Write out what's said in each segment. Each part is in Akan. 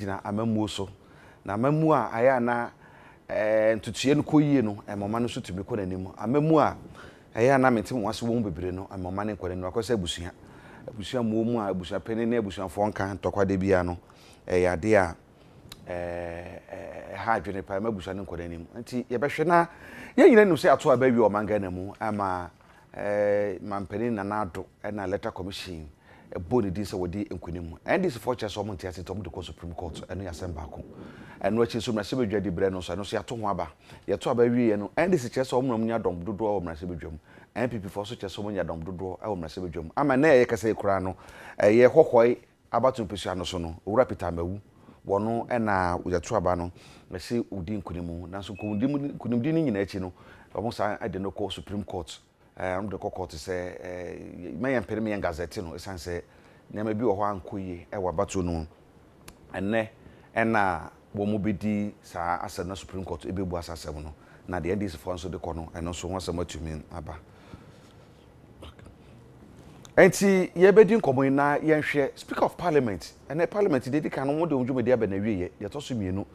jina amamu so na amamu a aya na ntutie no koyie no emoma no so tumi ko nanim amamu a aya na mentem wase wo bebre no emoma ne kware no akosa abusua mu a abusua pene na abusua fo nka ntokwa de bia no yade a ha adwene pa mabusua ne kware nanim nti ye behwe na ye nyina nim se ato abawi o manga na mu ama mampeni na nado na letter commission body dis wodi enkunim and this for chess omo ntia tom de Supreme Court eno ya semba ko eno achi so mrase bedwadi bre no so eno so yato ho aba yato aba wie no and this chess omo nya dom dodo o mrase bedwam NPP for so chess omo nya dom dodo o mrase bedwam ama na ye kase kura no ye hohoi abato mpesua no so no owura Peter Mawu wono na yato aba no mrase udi enkunim na so kundim di ni nyina achi no omo sa ade no ko Supreme Court the court say may empere me gazette no esan say na ma bi wo ho ankoye e wa bato no enne na wo mo bedi sa asa na Supreme Court e bebu asasem no na the ndc for so de ko no eno so ho asem atumi aba enti ye bedi nkomo na ye nhwe Speaker of Parliament ene Parliament de kan no mo de onjumedi aba na wiye ye to so mienu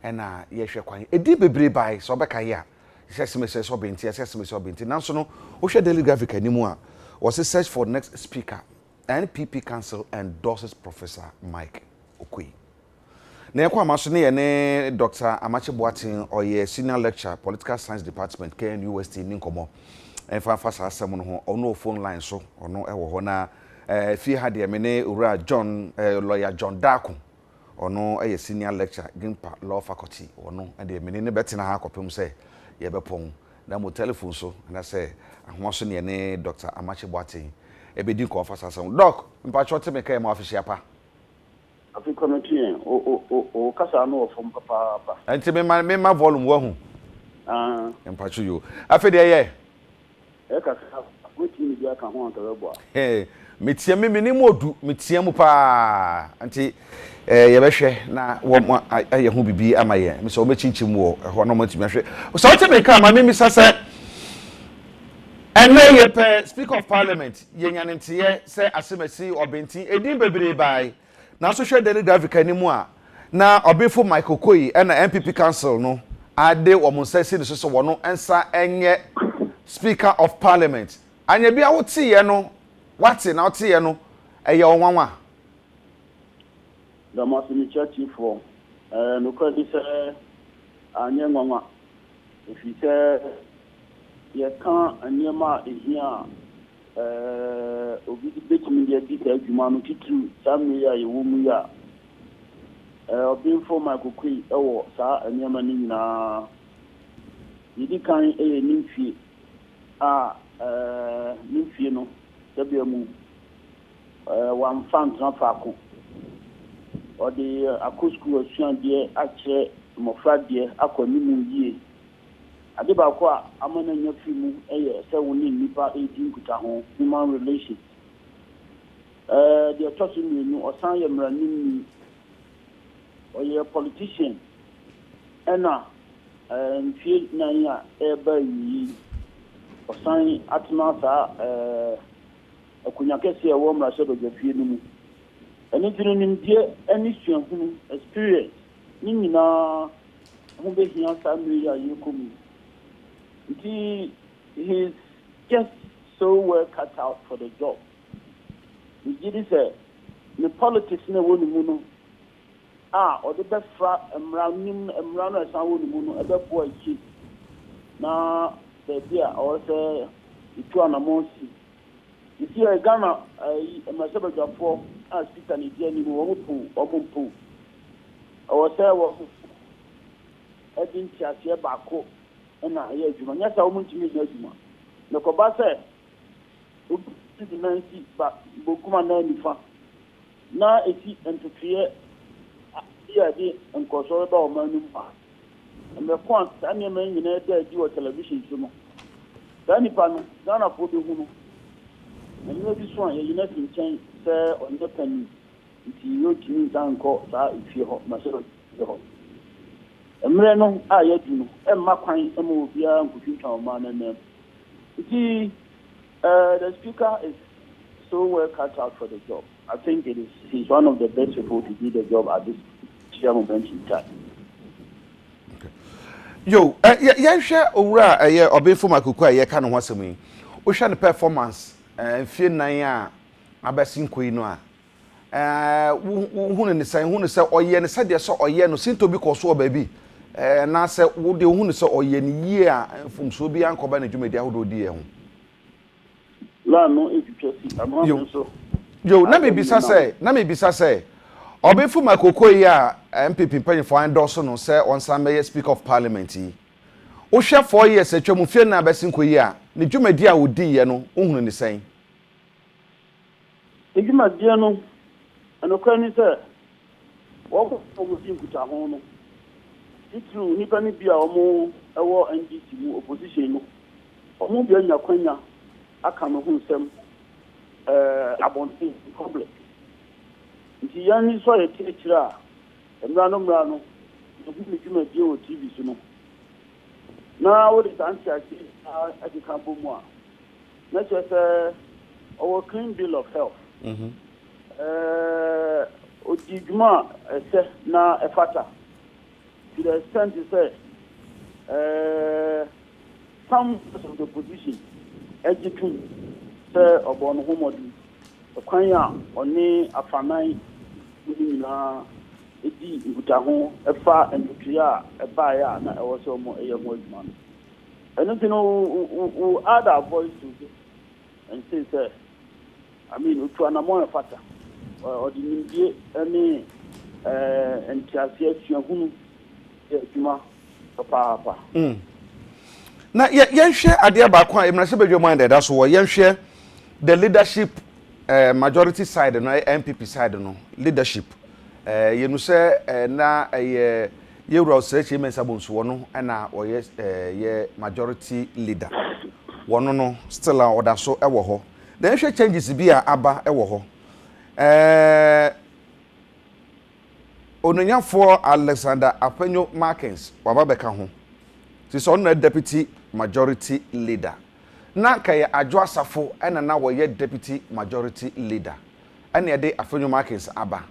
na ye hwe kwan edi bebre bai so beka ye a SMS obenti SMS obenti nanso no wo hwe daily graphic animu a was search for next speaker NPP council endorses Professor Mike Okoye na yakwa amaso ne ye ne Dr. Amache Boatin oye senior lecturer political science department KNUST ni nkomo enfa sa asem no ho ono phone line so ono ewo ho na fi ha de me ne ura John lawyer John Dako ono eye senior lecturer Gimpa law faculty ono de me ne betina ha kopem se ye bepon na mo telephone so na say ahoso ne ne Dr. Amache Boatin ebedi ko fa sasam doc mpa chote me kai mo official pa afi committee o kasa no ofom papa pa anti me ma volume wa hu mpa chu yo afi de ye e kasa wetin ni bia ka ho antorebo eh metia me ni modu metia mu pa anti ye behwe na wo aye hu bibi amaye me so o mechinchim wo ho no matimi ahwe so wote me ka ma me misasa ene ye pe Speaker of Parliament ye nyanentiye se asemasi obenti edin bebre bai na so hwe daily graphic animu a na obefo Mike Okoye na NPP council no ade wo monsasi ne so wono ensa enye Speaker of Parliament anya bia wote ye no wate na wote ye no eye onwanwa the most in church for no call this anya nwanwa if you say you can anyama ehia obi betimi dia di ka adwuma no titu samme ya ye wo mu ya obi for my kokui ewo sa anyama ni nyina yidi kan nimfie nimfie no da bia mu wan fan transfer or the akusku asuan de ache mofra de akwanimu yie ade ba ko amana nya fimu se woni nipa 18 kuta ho human relations the tossing you osan ye mranim or ye politician ena feel na ya eba yi osan atna sa akunya kese e wo mra se do jafie no mu eni tinu nimdie eni suahunu experience ni nyina ho be hia sa mmiri ya yekomu he's just so well cut out for the job. We did say the politics na woni mu no or the best emrano esa woni mu no ebe boy chi na the dia or say itu anamonsi isi e Ghana masaba jafo as Peter ni dia ni mo pu or say wo edin tiasie bako na ye adwuma nya sa wo ntimi na adwuma na ko ba se o ti na nsi ba bokuma na nifa na eti entofie ya di nkoso ba o manu pa me kon sa ne me nyina da di o television so no da ni pa no da na fo be hu no na ni bi so an ye na tinchen se on the penny nti yo timi danko sa ifie ho ma se ho emre no ayadu no emma kwan ema obia nkutwa ma na na the speaker is so well cut out for the job. I think he's one of the best people to do the job at this at moment in time. Yo, share owura obefo makoko ye ka no hwasem yi. Wo hwe ne performance fie nan a abesin koyi no a hunu ne san hunu se oye ne sade so oye no sinto bi koso oba bi na se wo de hunu se oye ne yie a fumso bi ankoba na dwumadi ahodo di ye ho. La no efipesi amon so. Yo, na me bisa say obefo makoko yi a MPP mpanyefo endorse no say onsan meye speaker of parliament yi. Wo hwe 4 years atwam fie na abesin koyi a ne dwumadi a odi ye no ohunu ne san. Dwumadi no anokwa ni say wo ko sin kuta ho no. Itu nipa ni bia omo ewo NDC mu opposition no. Omo bia nya kwanya aka no hu nsem abonti public. Nti yani so ye tichira mra no no bi dwumadi o TV so no. Na wo de tanti aki adi kampo mu a. Na chese our clean bill of health. Odijuma ese na efata to the extent to say some of the position ejitu say obon homodu kwanya oni afanai na edi nguta ho efa entuya eba ya na ewo so mo eyemo aduma and you know add our voice to this and say I mean to an amount factor or the media any enthusiasm hunu eduma papa na yenhwe ade ba kwa emrase bedwom and that so yenhwe the leadership majority side no MPP side no leadership yenu se na yewura osechi mensabonso no na oye ye majority leader wono no still a oda so ewo ho then hwe changes bi a aba ewo ho ononyafo Alexander Apenyo Markins waba beka ho ti so na deputy majority leader na kay Adwo Asafo na woye deputy majority leader ene ye de Apenyo Markins aba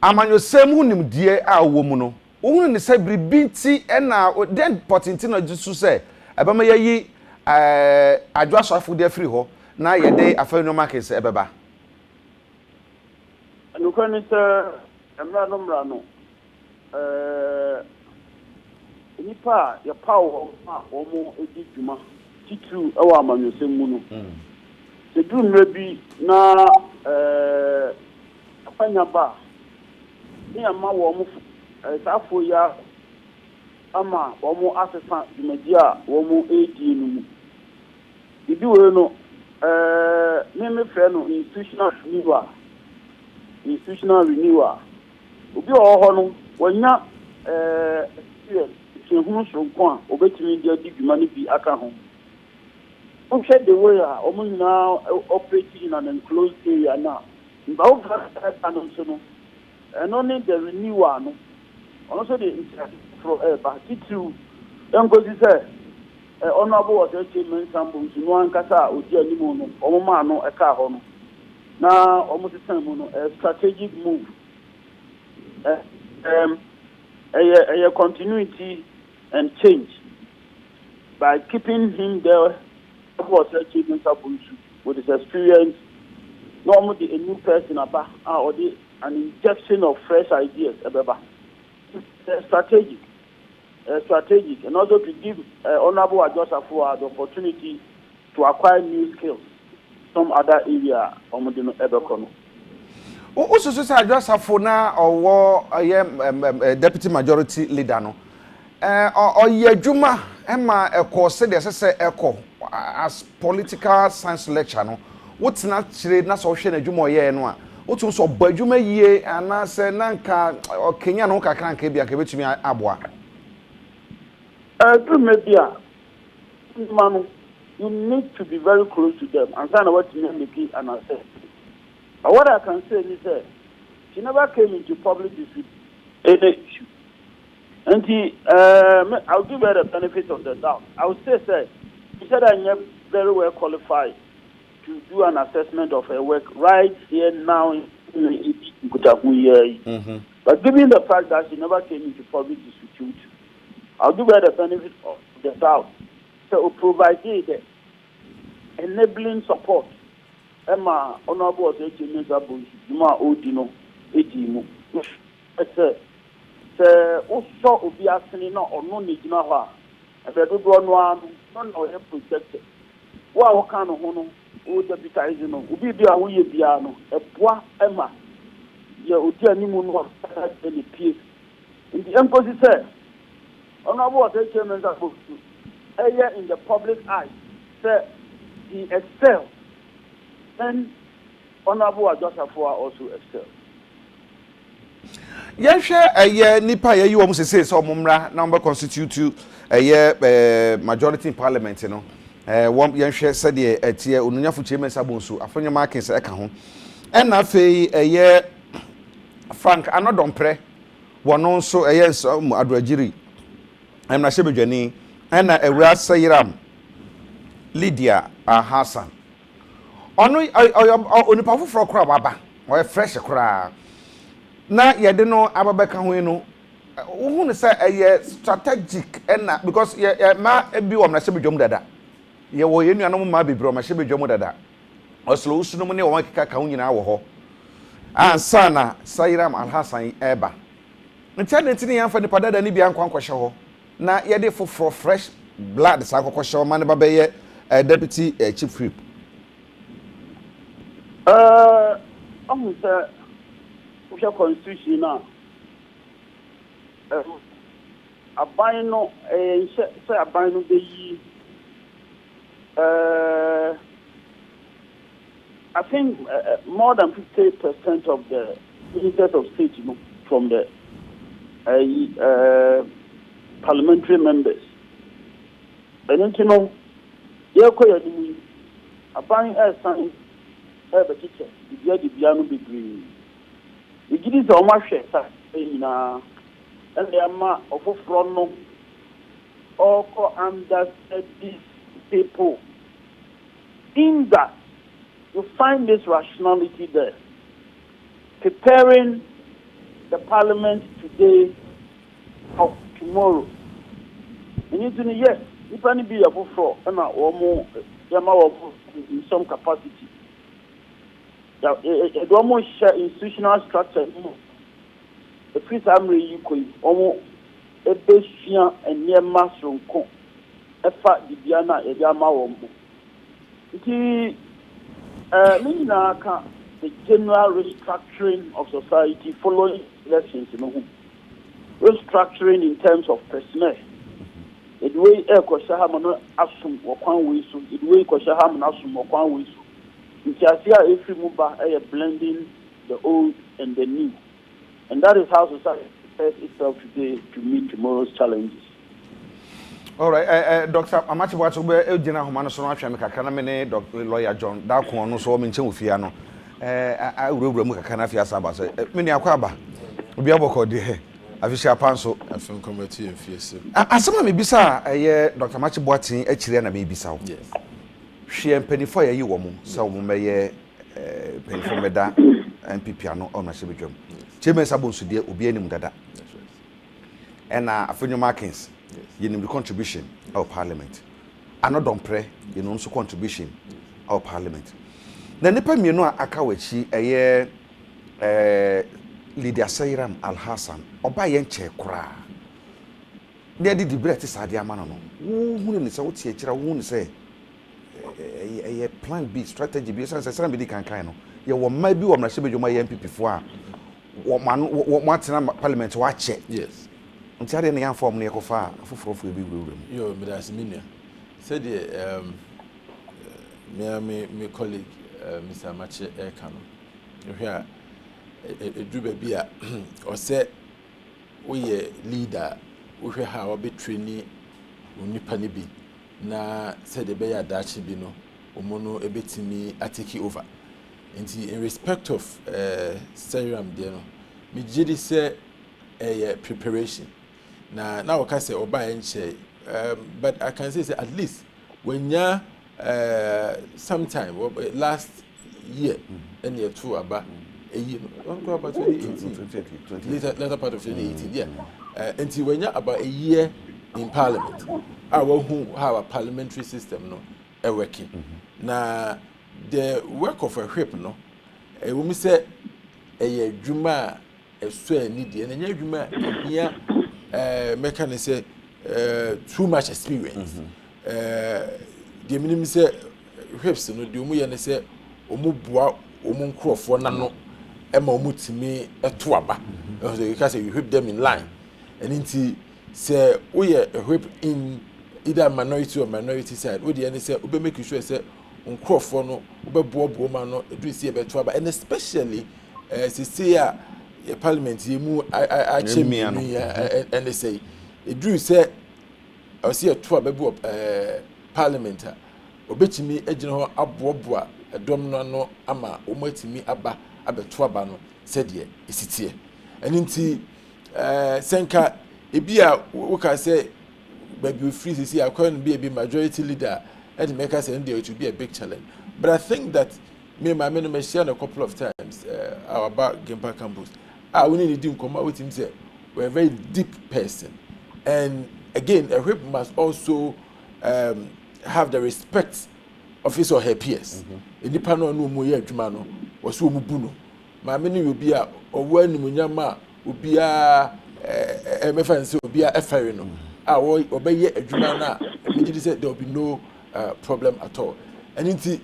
amanyo sem hunim die a wo mu no ohunu ne sabri binti na den potenti na jisu se ebama yayi Adwo Asafo de free ho na ye de Apenyo Markins ebeba anukwa ni se emra no nipa ya power omo edi dwuma titu ewa amanyosem mu no se du mrebi na afanya ba ni ama wo mo safo ya ama wo mo asesa dwumadi a wo mo edi no mu bibi we no me frɛ no institutional renewal obi ho no wanya hunu so kwa obetimi dia di dwuma ni bi aka ho o hwɛ the way a o mun na operating in an enclosed area na mbawo ka no so no eno ni the renewal no ono so the from ba titu engozi say honorable was chairman sambo no ankasa odi animu no o ma no eka ho no na o mo sisan mu no strategic move a continuity and change by keeping him there was achieving with his experience, normally a new person about or an injection of fresh ideas strategic and also to give honorable Adwo Asafo the opportunity to acquire new skills some other area ebekono. Also, Adwo Asafo na owo deputy majority leader no oye adwuma ema ekose de sese eko as political science lecture no wotina kire na so hwe na adwuma oye no a wotu so ba adwuma yie ana se nanka okenya no kakra nka bia ka betumi aboa media man you need to be very close to them and find out what you make and assess. But what I can say is that she never came into public dispute any issue. And I'll give her the benefit of the doubt. I would say, she said I'm very well qualified to do an assessment of her work right here now in But given the fact that she never came into public disrepute, I'll give her the benefit of the doubt. So provided enabling support. Emma Honorable Adekye Mensah Juma Odino Ejimu. Sɛ wosɔ obi asene na ɔno ne gyina hɔ a ɛbɛdodoɔ no ara no na ɔyɛ protected wo a wɔka no ho no wo deputize no obi bi a woyɛ biara no ɛboa ɛma yɛ odi anim no a ne pie nti ɛnkɔsi sɛ Honorable Adekye Mensah ɛyɛ in the public eye sɛ he excel and Honorable Adjosafo also excel. Yɛhwɛ nipa yɛyi wɔn sese sɛ ɔmo mmra na ɔmo constitute majority in parliament no wɔn yɛhwɛ sɛdeɛ ɛteɛ onunyafo Kyerɛ Mensah Bonsu afɔnyɛ markings ɛka ho ɛna afei Frank Anɔdɔmprɛ wɔn nso nsɔm adoagyiri ɛmna hyɛ bedwani ɛna Awura Sayiram Lydia Hassan ɔno onipa foforɔ kora baba ɔyɛ fresh kora na yɛde no ababɛka ho no wo hu ne sɛ strategic ɛna because ma bi wɔ mnahyɛ bedwam dada yɛwɔ yɛnuanom ma bebrɛ ɔmahyɛ bedwam dada ɔsolo usunom ne wɔn keka ka ho nyinaa wɔ hɔ ansa na Sayiram Alhassan ɛba ntia ne ntine yɛmfa nipa dada ne bia nkwa nkɔhyɛ hɔ na yɛde foforɔ fresh blood saa akɔkɔhyɛ hɔ ma ne babɛyɛ deputy chief whip. I'm saying, we have constitution now. A bino, say a bino the I think more than 50% of the ministers of state, from the parliamentary members. And then, you're quite a buying air sign. The teacher, the piano be green. The giddies are my share, and the ama of a front all under these people. In that, you find this rationality there. Preparing the parliament today or tomorrow. And you know, yes, you can be a buffalo and more in some capacity. It almost share institutional structure. The first Amri Yukoi, almost a Beshian and near Masron Con, a fat Diana, a Yama Wombo. The general restructuring of society following elections, restructuring in terms of personnel. The way Koshaham Asum or Kwan Wisu, the way Koshaham Asum or Kwan Wisu. Blending the old and the new. And that is how society prepares itself today to meet tomorrow's challenges. All right, Dr. Amachi Watsobe, Eugena Humano Sonatra, Kanamene, Dr. Lawyer John, Darko, no so mention Fiano. I will remove Canafia Sabas. Many Aquaba, Biaboko, dear. Avisha Panso, and from committee and fierce. As some may be, sir, Dr. Machi Boatin, a Chilean may be so. Yes. She and penny for you woman, so may penny for Meda and Pipiano on my Sibijum. Kyerɛ Mensah Bonsu deɛ obi anim dada. And Afenyo Markins, you know the contribution of Parliament. Anɔdɔmprɛ, you know also contribution of Parliament. Na nipa mienu a aka wachi Lydia Sayiram Alhassan, ɔba yɛn kyɛ kora. Ne adi di brɛ te saa de ama no no. Wo hu ne sɛ wo tie kyerɛ wo hu ne sɛ a plan B strategy be so be kan no ye wo ma bi wo mra bedwuma ye MPP fo a wo matena parliament wa che yes nti ade ne yan form ne ekofa afoforo bi wurewurem yo me das minia said me colleague Mr. Mache Ekano you hear edruba bi a o se wo ye leader wo hwe ha wo be trainee onipa ne bi na said the beya dachi bi no omono ebetimi atake over in respect of Sayiram there no me gidi say preparation na we can say oba enche but I can say at least when ya sometime last year and year two aba about 2018. Later part of 2018, yeah. Until when you're about a year in Parliament, how a parliamentary system no working. Now the work of a whip no, when we say a juma a swear needy and a juma here mechanism too much experience. The minimum say whips no the umu and say omubua omunkrofo nano ema omutimi etoaba. So you can say you whip them in line. And inti say we a whip in either minority or minority side. We the say we make sure say nkrofo no we bobo ma no edu see ebetoaba, and especially say a parliament yemu achemi and they say edu say I see a tour bebu parliament obetimi agina ho aboboa edom no ama omatimi aba abetoaba no said ye isitie eninti senka ebia we can say baby free see according be a majority leader and make us and there to be a big challenge. But I think that me and my men shared a couple of times our about Gempa campus. We need to come out with him say we're a very deep person, and again a whip must also have the respect of his or her peers. In the panel no more jumano was so mubuno. My many will be a or when munyama will be a MFN will be a ferino. I will obey a jumana. Immediately said there will be no problem at all. And in the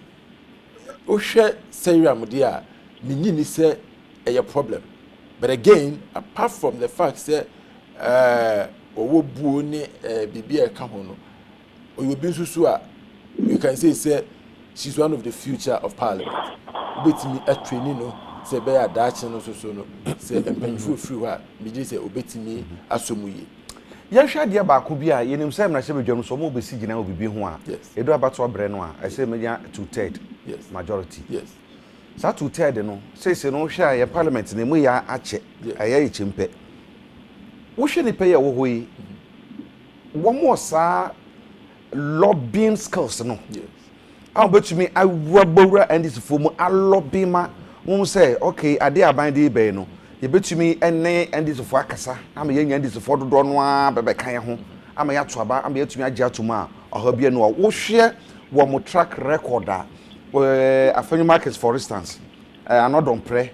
Osha Sarah Mudia, Minini say a problem. But again, apart from the fact that Owo Buone Bibia Kahono, or you be so you can say she's one of the future of Parliament. But me a training no say be a Dutch no so no say empanfo free her me say obetimi asomuye. Yan hwa de ba ko bia yenim say na hye bedwam so mo besi gina obibi ho a edo abato obre no a I say me ya 2/3 majority. Yes. Sa 2/3 no say no hwa ya parliament ne mu ya ache aya ichimpe. Wo hwe ni peye wo hoyi. Wo mo sa lobbying skills no. Yes. How about me I rubber and this for a lobby ma won say okay ade aban de be no ye betumi enne and this for akasa am ye nya this for dodo no a bebe kan ho am ya toaba am ye tumi age atuma oha bia no wo hwe wo mo track record a afenyu markets for instance another pre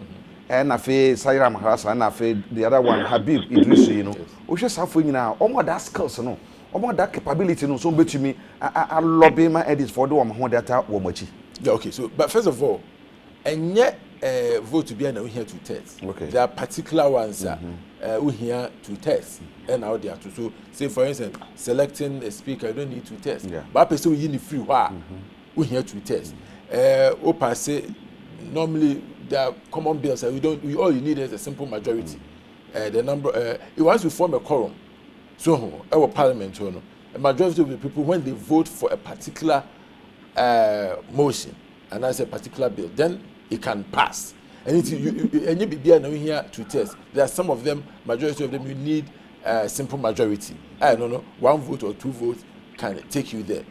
and afi Sayra Maharasa and afi the other one Habib Idris you know wo hwe safo nyina omo that skills no omo that capability no so betumi a lobby ma edits for the one ho data wo machi. Yeah, okay, so but first of all and yet vote to be and we here to test. Okay. There are particular ones we here to test and out there to so say for instance selecting a speaker you don't need to test. Yeah. But person we in free we here to test. Say normally there are common bills and all you need is a simple majority. The number once we form a quorum so our parliament a majority of the people when they vote for a particular motion and that's a particular bill then it can pass. And you be now here to test. There are some of them, majority of them, you need simple majority. I don't know, 1 vote or 2 votes can take you there.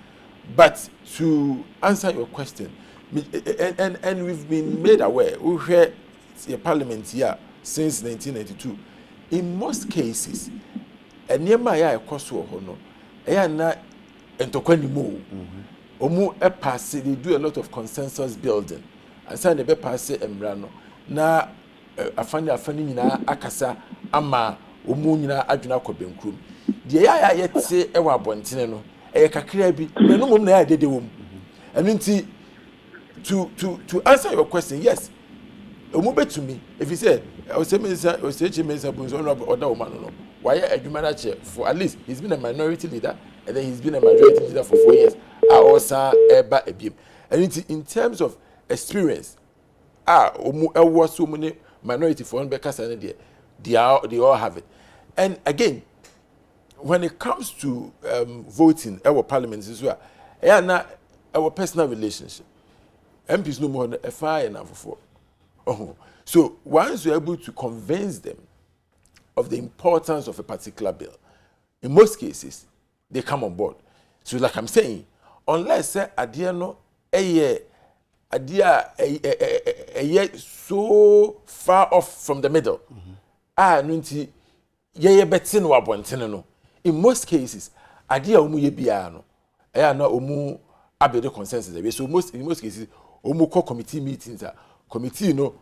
But to answer your question, and we've been made aware, we heard a parliament here since 1992. In most cases, a near my cost of honor, not entoquanimo. Omu pass, they do a lot of consensus building. And say the pass embrano na afani nyina akasa ama omu nyina adwuna kobenkrum de ya yete e wa abontene no e kakra bi na no mom na ya dede wom and nti to answer your question yes omu betumi if you say o say mensa bunzo no oda woman no why adwuma na che for at least he's been a minority leader and then he's been a majority leader for 4 years also eba ebiem and in terms of experience was so many minority for they all have it. And again when it comes to voting our parliament as well our personal relationship MPs no more a fire and for so once you're able to convince them of the importance of a particular bill in most cases they come on board. So like I'm saying unless Adiano idea a so far off from the middle. Nunti ye betin wa bontene no. In most cases, idea omu ye bia no. Na omu abede consensus. So in most cases, omu call committee meetings. Committee no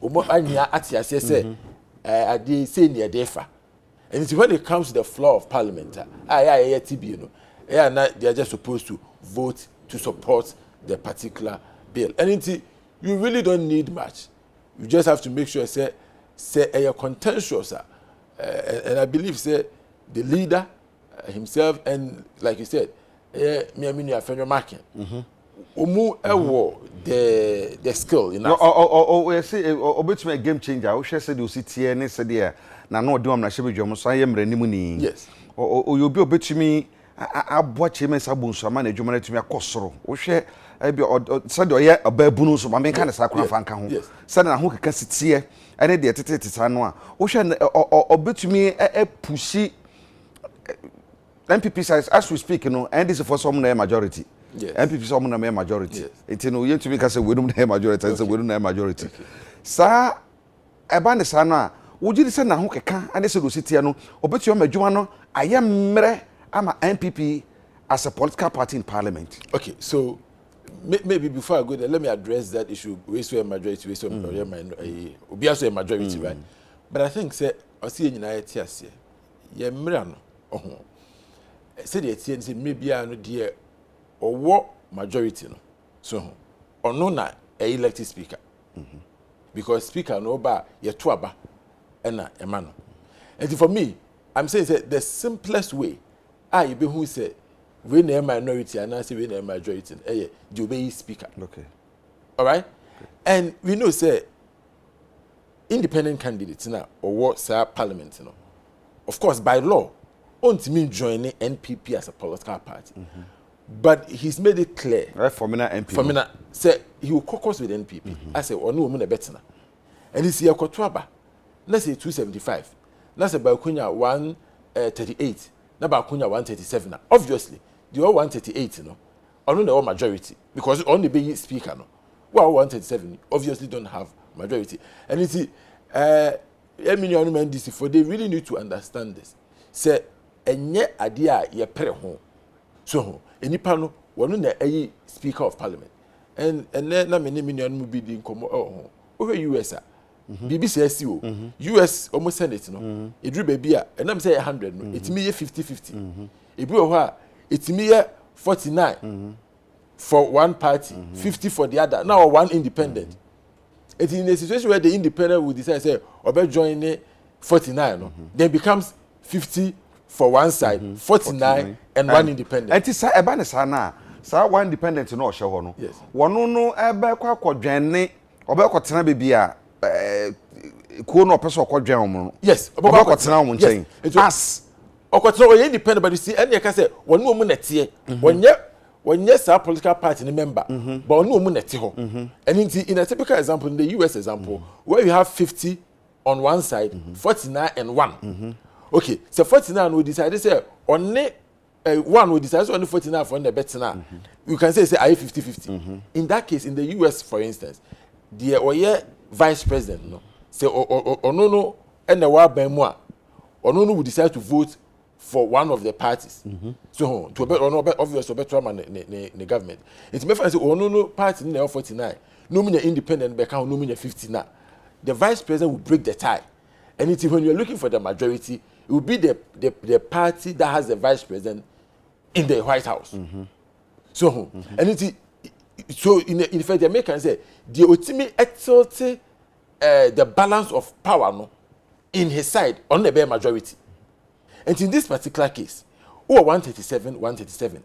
omu anya ati ase say idea say near defa. And when it comes to the floor of parliament, TB no. They are just supposed to vote to support the particular bill. And you really don't need much. You just have to make sure say a contentious, and I believe say the leader himself, and like you said, me afenyo marking. Omu ewo the skill enough. We say obetumi a game changer. O share say the city ne say there na no de am na shebe dwom so ayemre nimu ni. Yes. O you be obetumi aboa cheme sabunso ama na dwom na tumi akosoro. O hwe ebi said oye ababunu so ma me kan sa kora fanka ho. Said na ho keka sitie ene de tete no a o hwe obetumi pushi MPP size as we speak no and this is for some na majority. Yes. MPP some na majority. It no you to me say we don't na majority and say we don't na majority. Sa eba ne sa no a wo gidi say na ho keka ene se do sitie no obetumi amadwuma no ayemre ama MPP as a political party in parliament. Okay, so maybe before I go there, let me address that issue. We saw a majority, we saw a majority, right? But I think say I see in United States, yeah, Mirano, say the say maybe I know dear or what majority no, so or no na a elected speaker, because speaker no ba ye tuaba ena emano. And for me, I'm saying that the simplest way, you be who say. We na minority and I say we na majority. The obey speaker. Okay. All right. Okay. And we know say independent candidates now or what say parliament you know. Of course by law, won't mean joining NPP as a political party. But he's made it clear. Right for me na NPP. For me na say he will caucus with NPP. I say no woman a better. And this year Kotwaba. Let's say 275. Let's say by Kunya 138. Na ba Kunya 137 na. Obviously the 138 you know on the majority because on the be speaker no 137 obviously don't have majority and you see for they really need to understand this say enye ade a ye pre ho so enipa no wonu na ayi speaker of parliament and na me mu bi di nkomo over US BBC SEO US almost Senate no edru ba bi a enam say 100 no etimi ye 50-50 ebi o ho a etimi ye 49 for one party 50 for the other now one independent it in a situation where the independent will decide say obe join 49 no then becomes 50 for one side 49 and one independent and say eba ne sa na sa one independent no ohye ho no wono no ebe kwa kodwenne obe kotena be bia ko no person kodwen omo yes obe kotena omo nchen as okotena o independent but you see any ka say wono omo nete wonye sa political party member but wono omo nete ho and in a typical example in the US example where you have 50 on one side 49 and 1 okay so 49 we decide say only one we decide only 49 for the better now you can say are 50-50 in that case in the US for instance the oye vice president no say no and the wa ban mu a no will decide to vote for one of the parties so to be obviously better man the government it may say no party na 49 no mean independent be can no mean 50 now the vice president will break the tie and it when you're looking for the majority it will be the party that has the vice president in the White House so and it so in fact the Americans say the ultimate exalted the balance of power no in his side on the bare majority and in this particular case 137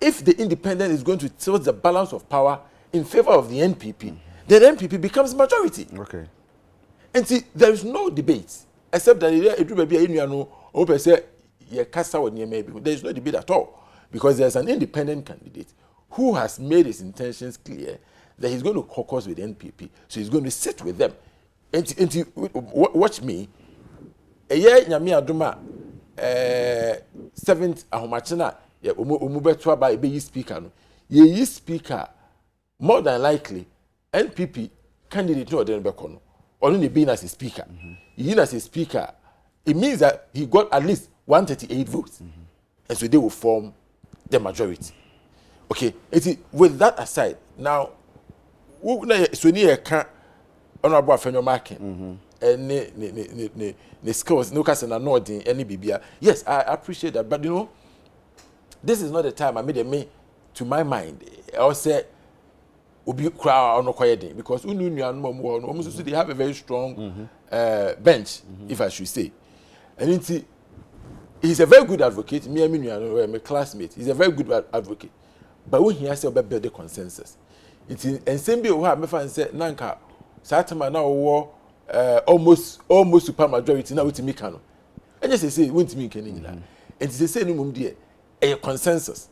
if the independent is going to tilt the balance of power in favor of the NPP then NPP becomes majority okay and see there is no debate except that it will be no open say ye kasa won maybe there is no debate at all because there's an independent candidate who has made his intentions clear that he's going to caucus with NPP so he's going to sit with them and watch me a year nyame adoma 7th ahomachina ya omu beto aba ebe yi speaker no ye yi speaker more than likely NPP candidate no dey bekono only being as a speaker. He as a speaker, it means that he got at least 138 votes. And so they will form the majority. Okay, with that aside, now so near can't honorable Afenyo marking and the skills no case na no din any bibia. Yes, I appreciate that, but you know, this is not the time I made a me to my mind. I say obi crowd no quiet because they have a very strong bench, if I should say. And he's a very good advocate. Me and my classmate. He's a very good advocate. But when he has to build the consensus, and same way we have me find say nanka Satama now war almost super majority now with me cano. And just say won't me can and it's the same mum dear a consensus.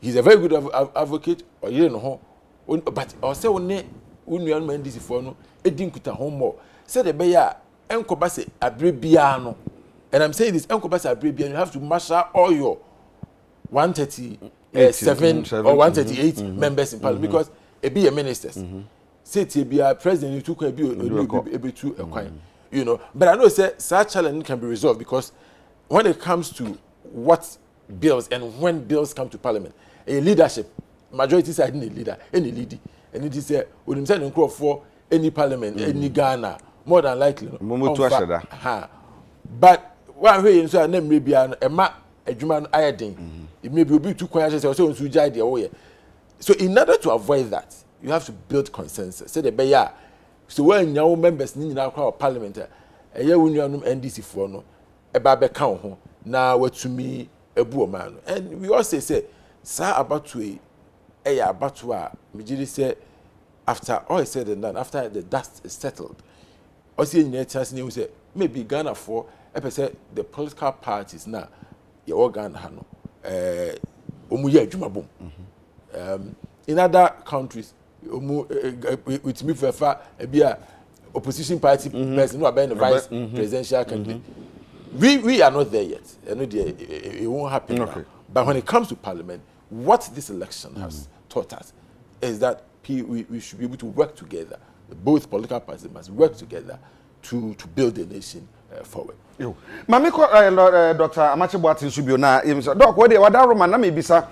He's a very good advocate or you know. But also when you man this for no, it didn't put a home more. Said the bear, Uncle Bassett, a brebiano. And I'm saying this, Uncle Bassett, a brebiano, you have to marshal all your 137 or 138 members in Parliament because it be a ministers. Say to be a president, you took a coin, you know. But I know such challenge can be resolved because when it comes to what bills and when bills come to Parliament, a leadership. Majority side any leader, any lady, and it is when him sending crop for any parliament, any Ghana, more than likely. But one way in so name may be a Juman iodine. It may be too quiet or so to judge the way. So in order to avoid that, you have to build consensus. Say the bear. So when your members need now crowd parliament, a year when you are NDC for no, a babe count now what to me a poor man. And we also say, sir about to but Mijiri said after all is said and done, after the dust is settled, also in your chance news say maybe Ghana for the political parties now your Ghana hano omuye adwumabom in other countries with me for a opposition party person who are being the vice presidential candidate. We are not there yet. It won't happen now. But when it comes to Parliament, what this election has taught us is that we should be able to work together. Both political parties must work together to build the nation forward. Mami ko Dr. Amache Boatin Subio na doc we dey wada Roma na mebisa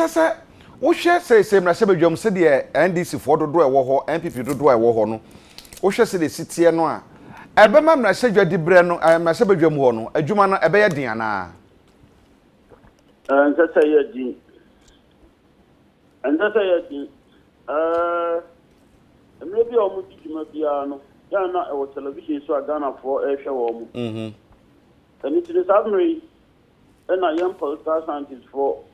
say wo hwe say mrahye badwam se de NDC for dodo e wo ho NPP dodo e wo ho no wo hwe se de sitie no a ebe ma mrahye dwadi bre no mrahye badwam ho no adwuma no ebe ye den ana and that's a din. And that's a din. Maybe almost Jimabiano. Ghana or television so Ghana for a show. And it is admirable and a young political scientist for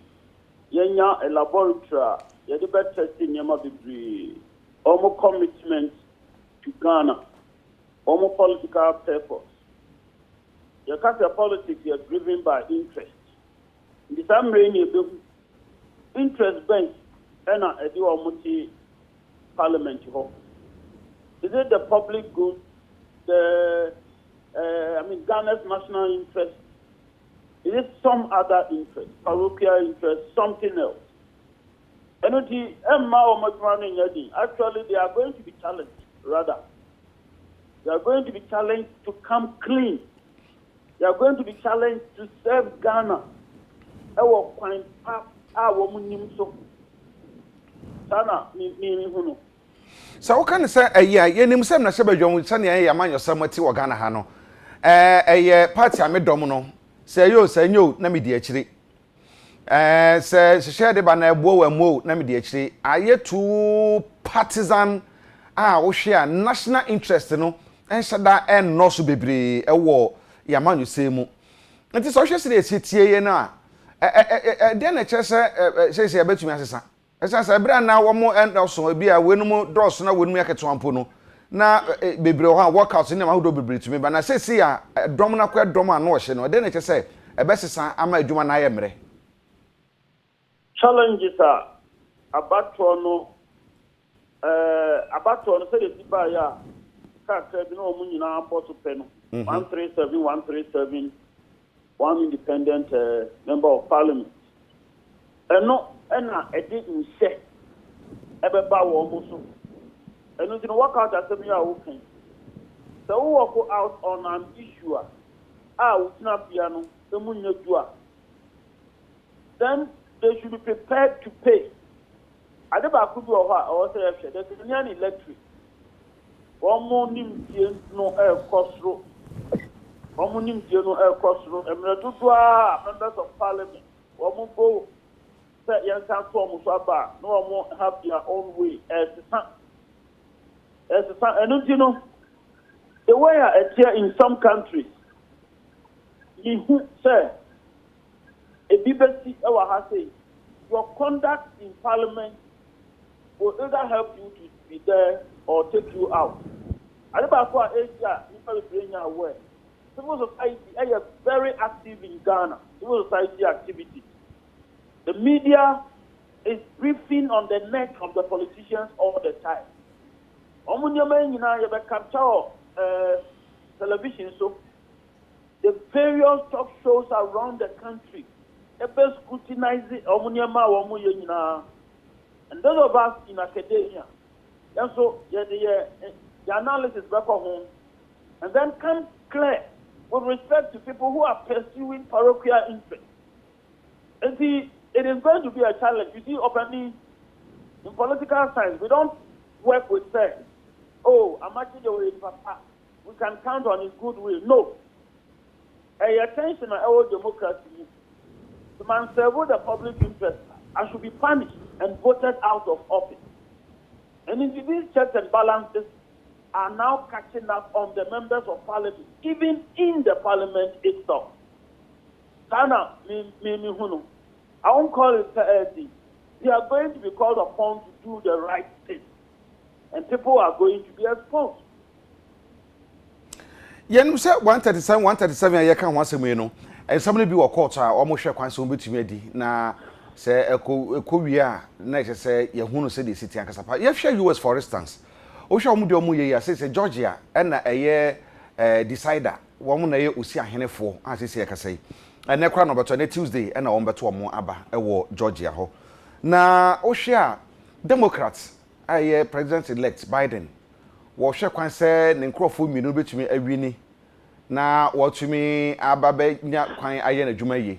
Yenya a laboratory, the better testing Yama degree, almost commitment to Ghana, almost political purpose. Your career politics are driven by interest. In the same way, interest bank and a dual parliament. Is it the public good, Ghana's national interest? Is it some other interest, parochial interest, something else? And actually, they are going to be challenged, rather. They are going to be challenged to come clean. They are going to be challenged to serve Ghana. Our point, our woman, so. Sana, me. So what can say a year yenim sem na shebe dwom sane ye yaman yosam ati wo Ghana ha no party amedomo say yo say nyo na me di akiri say share de ba na ebo wa mo na me di akiri aye too partisan wo hwe national interest no enhada en no so bebre ewo yaman yosem mu nti so hwe se de tie ye na de na che say betumi asesa esa sa ebra na wo mo enso bi a wenum dos na wenum yaketo ampo no na bebre ho workout ni ma ho do bebre tumi ba na sesi a dom na kwa dom ano hye no de na che say ebesesa ama adwuma na ayemre challenges are abato no se de tiba ya ka bi no mu nyina apoto pe no 137 one independent member of parliament no. And I didn't say ebeba wo mo so enu ti no work out asem ya wo kan so we work out on an issue we tina bia no emu nyadu then they should be prepared to pay adeba ku bi o ho a o say ehwe there is an electric one more nim tie no kosro one more nim tie no kosro emre tutu members of parliament one more go say yan kan to mo so aba no one more have their own way as and you know the way here in some countries you say a BBC say your conduct in parliament will either help you to be there or take you out. I never Asia, aware. Civil society is very active in Ghana. Civil society activity. The media is briefing on the neck of the politicians all the time. Television, so the various talk shows around the country, scrutinizing and those of us in academia, and so the analysis back home, and then come clear with respect to people who are pursuing parochial interests. And see, it is going to be a challenge. You see, openly in political science, we don't work with say, oh, I'm actually the papa. We can count on his goodwill. No. Attention to our democracy. The man serve the public interest. I should be punished and voted out of office. And if these checks and balances are now catching up on the members of parliament, even in the parliament itself. Ghana, I won't call it Thursday. They are going to be called upon to do the right thing. And people are going to be exposed. Yen say 137 ye kan wasem yi no somebody be wo court a omo hwe kwan so betumi adi na say ekowie a na say ye hunu say the city ankasa pa ye hwe US for instance o hwe omo de omo ye ya say Georgia na eye decider wo mo na ye osi ahenefo a say kasa yi ene kra no beto na Tuesday na wo beto omo aba wo Georgia ho na o hwe a Democrats aye president elect Biden wo hwe kwan say ne nkrofo minu betumi awini na wotumi ababe nya kwan aye na dwuma yi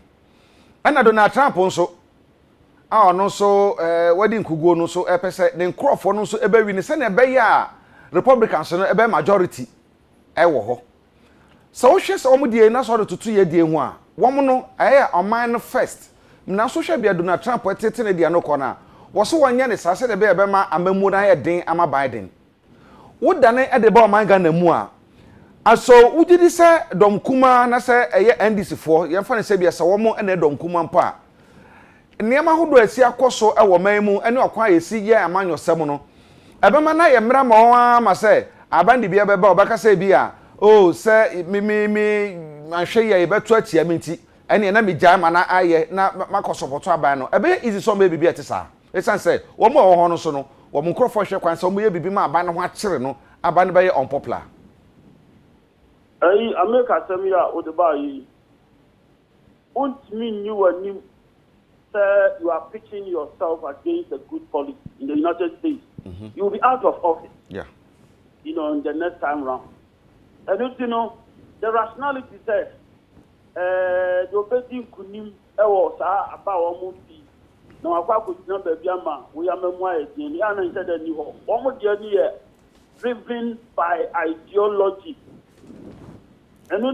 ana Donald Trump nso ono so wadi nkuguo no so epese ne nkrofo no so ebawini se na ebe ya Republicans no ebe majority ewo ho so wo hwe se omudie na so do tutu ye die hu a wo mo no aye oman no first na so hwe bia Donald Trump etete ne dia no kona wo so wonya ne sase de be ma amamu na ye den ama Biden wo dane e de ba oman Ghana mu a aso ugidi se dom kuma na se eye NDC fo ye fa ne se bia se wo mo na dom kuma mpa niam hodo asi akoso e wo man mu ene okwa yesi ye amanyo sem no ebema na ye mra ma ma se abandi bia beba obaka se bia oh se mi anhwe ye beto atia menti ene na mi gya ma na aye na makoso poto aban no ebe easy so ma bibia etisa esan se wo mo wo ho no so no wo mo krofo hwe kwan se wo ye bibi ma aban no ho akere no aban be ye unpopular America Samia Odebayi won't mean you and him say you are pitching yourself against a good policy in the United States. You will be out of office. Yeah. In the next time round. And the rationality says the obedi kunim ewo sa aba wo mu fi na akwa ko tina ba bia ma wo ya memu ayedin ya na nse da ni ho wo mu de ni driven by ideology. And the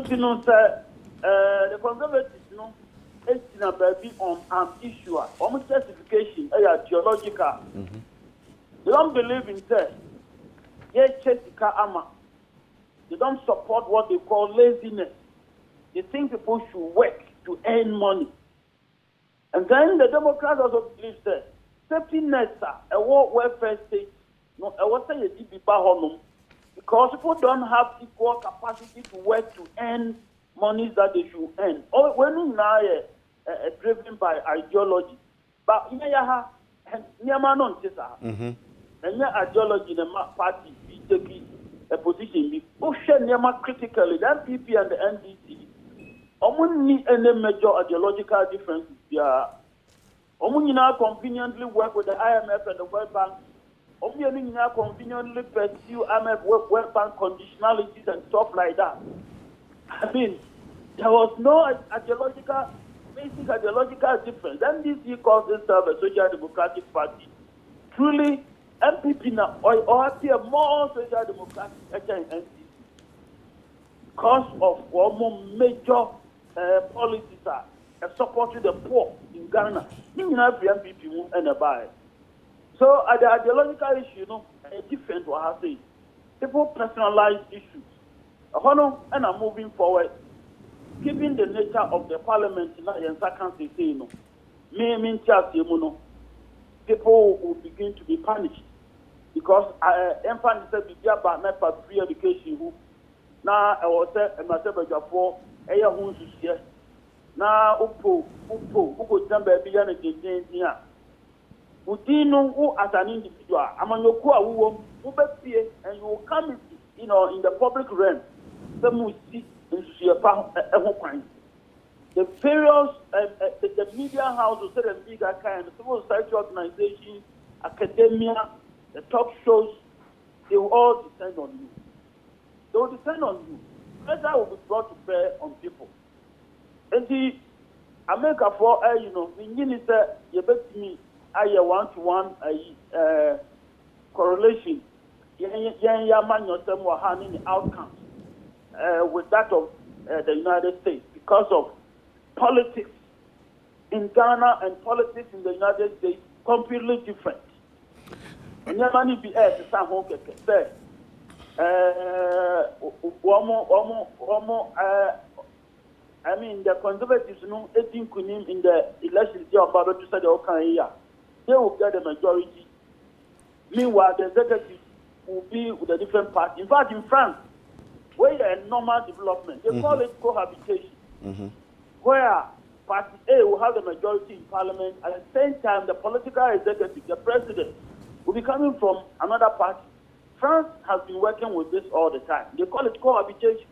conservatives, it's on an issue. Almost justification, ideological. They don't believe in that. They don't support what they call laziness. They think people should work to earn money. And then the Democrats also believe that safety nets are a welfare state. No, I was saying because people don't have equal capacity to work to earn monies that they should earn. Or when you now driven by ideology, but in and your ideology in the party taking a position, critically, the MPP and the NDC, only any major ideological differences. Only now conveniently work with the IMF and the World Bank Obviously, now conveniently pursue weapon conditionalities and stuff like that. I mean, there was no basic ideological difference. NDC calls itself a social democratic party. Truly, MPP now or appear more social democratic than NDC because of one more major policies are supporting the poor in Ghana. You have the MPP and a buy. So at the ideological issue, different what I say. People personalize issues. And are moving forward, keeping the nature of the parliament in the people will begin to be punished because emphasis said about free education. Now I was a matter for a young here. Now upo jamba biyana jenya. Udino who as an individual, among your who and you will come in the public realm. Some will see the various the media houses, the bigger kind, the civil society organizations, academia, the talk shows, they will all depend on you. They will depend on you. Pressure will be brought to bear on people. And the America for the minister, you bet me, I 1-to-1 correlation. Man yourself were handing the outcomes with that of the United States because of politics in Ghana and politics in the United States completely different. And your money be air to some home say I mean the conservatives no 18 kunim in the election of Baba to say the they will get the majority. Meanwhile, the executive will be with a different party. In fact, in France, where a normal development, they call it cohabitation, where Party A will have the majority in parliament. At the same time, the political executive, the president, will be coming from another party. France has been working with this all the time. They call it cohabitation.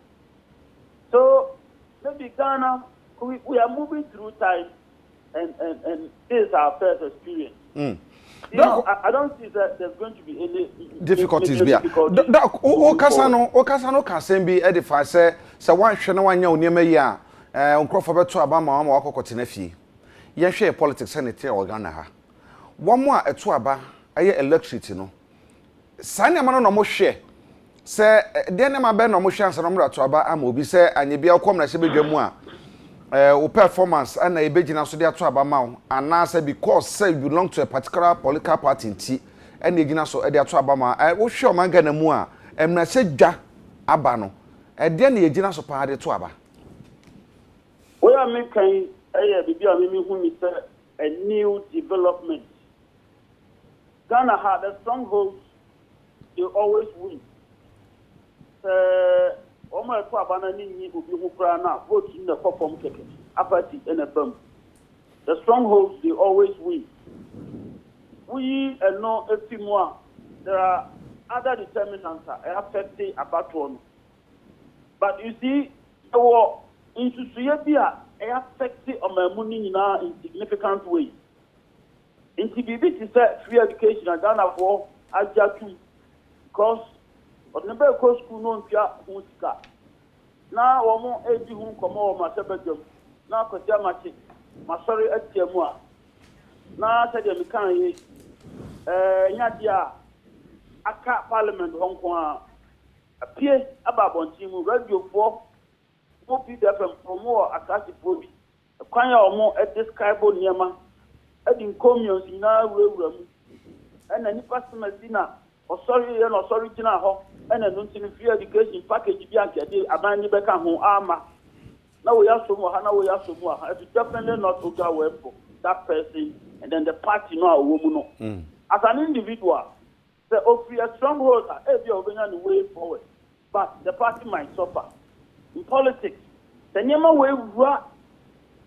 So, maybe Ghana, we are moving through time, and this is our first experience. I don't see that there's going to be any difficulties. Okasano can be edify say one shana one ya onyema yi a onkrofa beto aba ma ma wakokoti na fie. Ye hwe politics senator organa ha. One more eto aba aye electricity no. Sane ma no mo hwe se de na ma be no mo hwe ansa no mo to aba ama obi se anye bia kom na se bedwamu a o performance and a begina so dey ato abama and now say because say you belong to a particular political party nti and egina so dey ato abama wo hwe o manga na mu a emna se dwa aba no e de na egina so pa de to aba we are making bibia me hu mi say a new development. Ghana had a stronghold, they always win. Omo eto abana ni obi hu kra na vote in the perform keke apathy in a bum. The strongholds they always win. We know efimwa there are other determinants affecting about one. But you see the war into Suebia affecting Omamuni in significant ways. In TBB to say free education and Ghana for Ajatu because but never go school no pia musika. Na omo eji hu komo o ma sebedum. Na ko tia machi. Ma sorry atiemu a. Na se de mi kan yi nya dia aka parliament honko a apie ababonti mu radio for mo PDFM promo akasi probi. Kwan ya omo e describe niema e din communions na wura mu. E na ni customer dina o sorry e no sorry jina ho. And an free education package be a man beka home armor. Now we have some more, now we have some more. It's definitely not to go away for that person and then the party no a woman. As an individual, the free a stronghold every organization way forward. But the party might suffer. In politics, the Nema way rot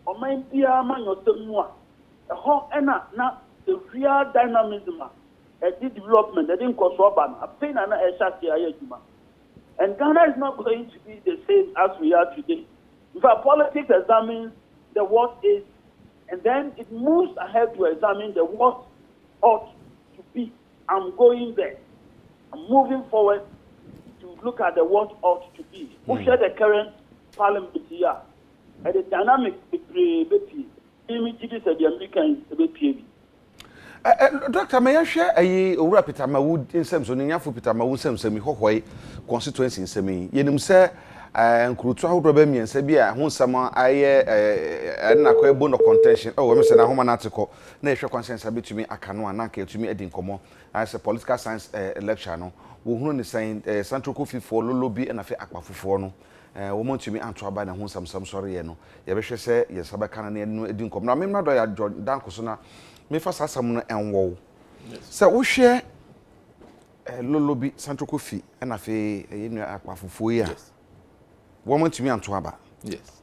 or main Pia man or some more. The whole na the real dynamism. A development, they didn't cost Roban, a pain and a shot and Ghana is not going to be the same as we are today. In fact, politics examines the what is, and then it moves ahead to examine the what ought to be. I'm going there. I'm moving forward to look at what ought to be. We share the current parliament here. And the dynamic between the images of the Americans, Dr. May I share a Peter Mawood in some Sonia for Peter Mawood, some semi Hohway constituency in Semi. Yenim say, and Krutu Robemi and Sabia, whom someone and a bone of contention. Oh, I'm saying a home article. Nature conscience a bit to me, I can one anke to me, Edin Como, as a political science lecture. Who is saying Central Coffee for Lulubi and a fair aquafuforno. Woman to me, Antoaba, and whom some sorry, you know. Yabesha say, yes, Sabacan and Edin Como. Now, I'm not a John Dancosona. Me first ask someone and wow. So we share Lulubi Central Coffee and a fair aquafufu. Yes. Woman to me, Antoaba. Yes.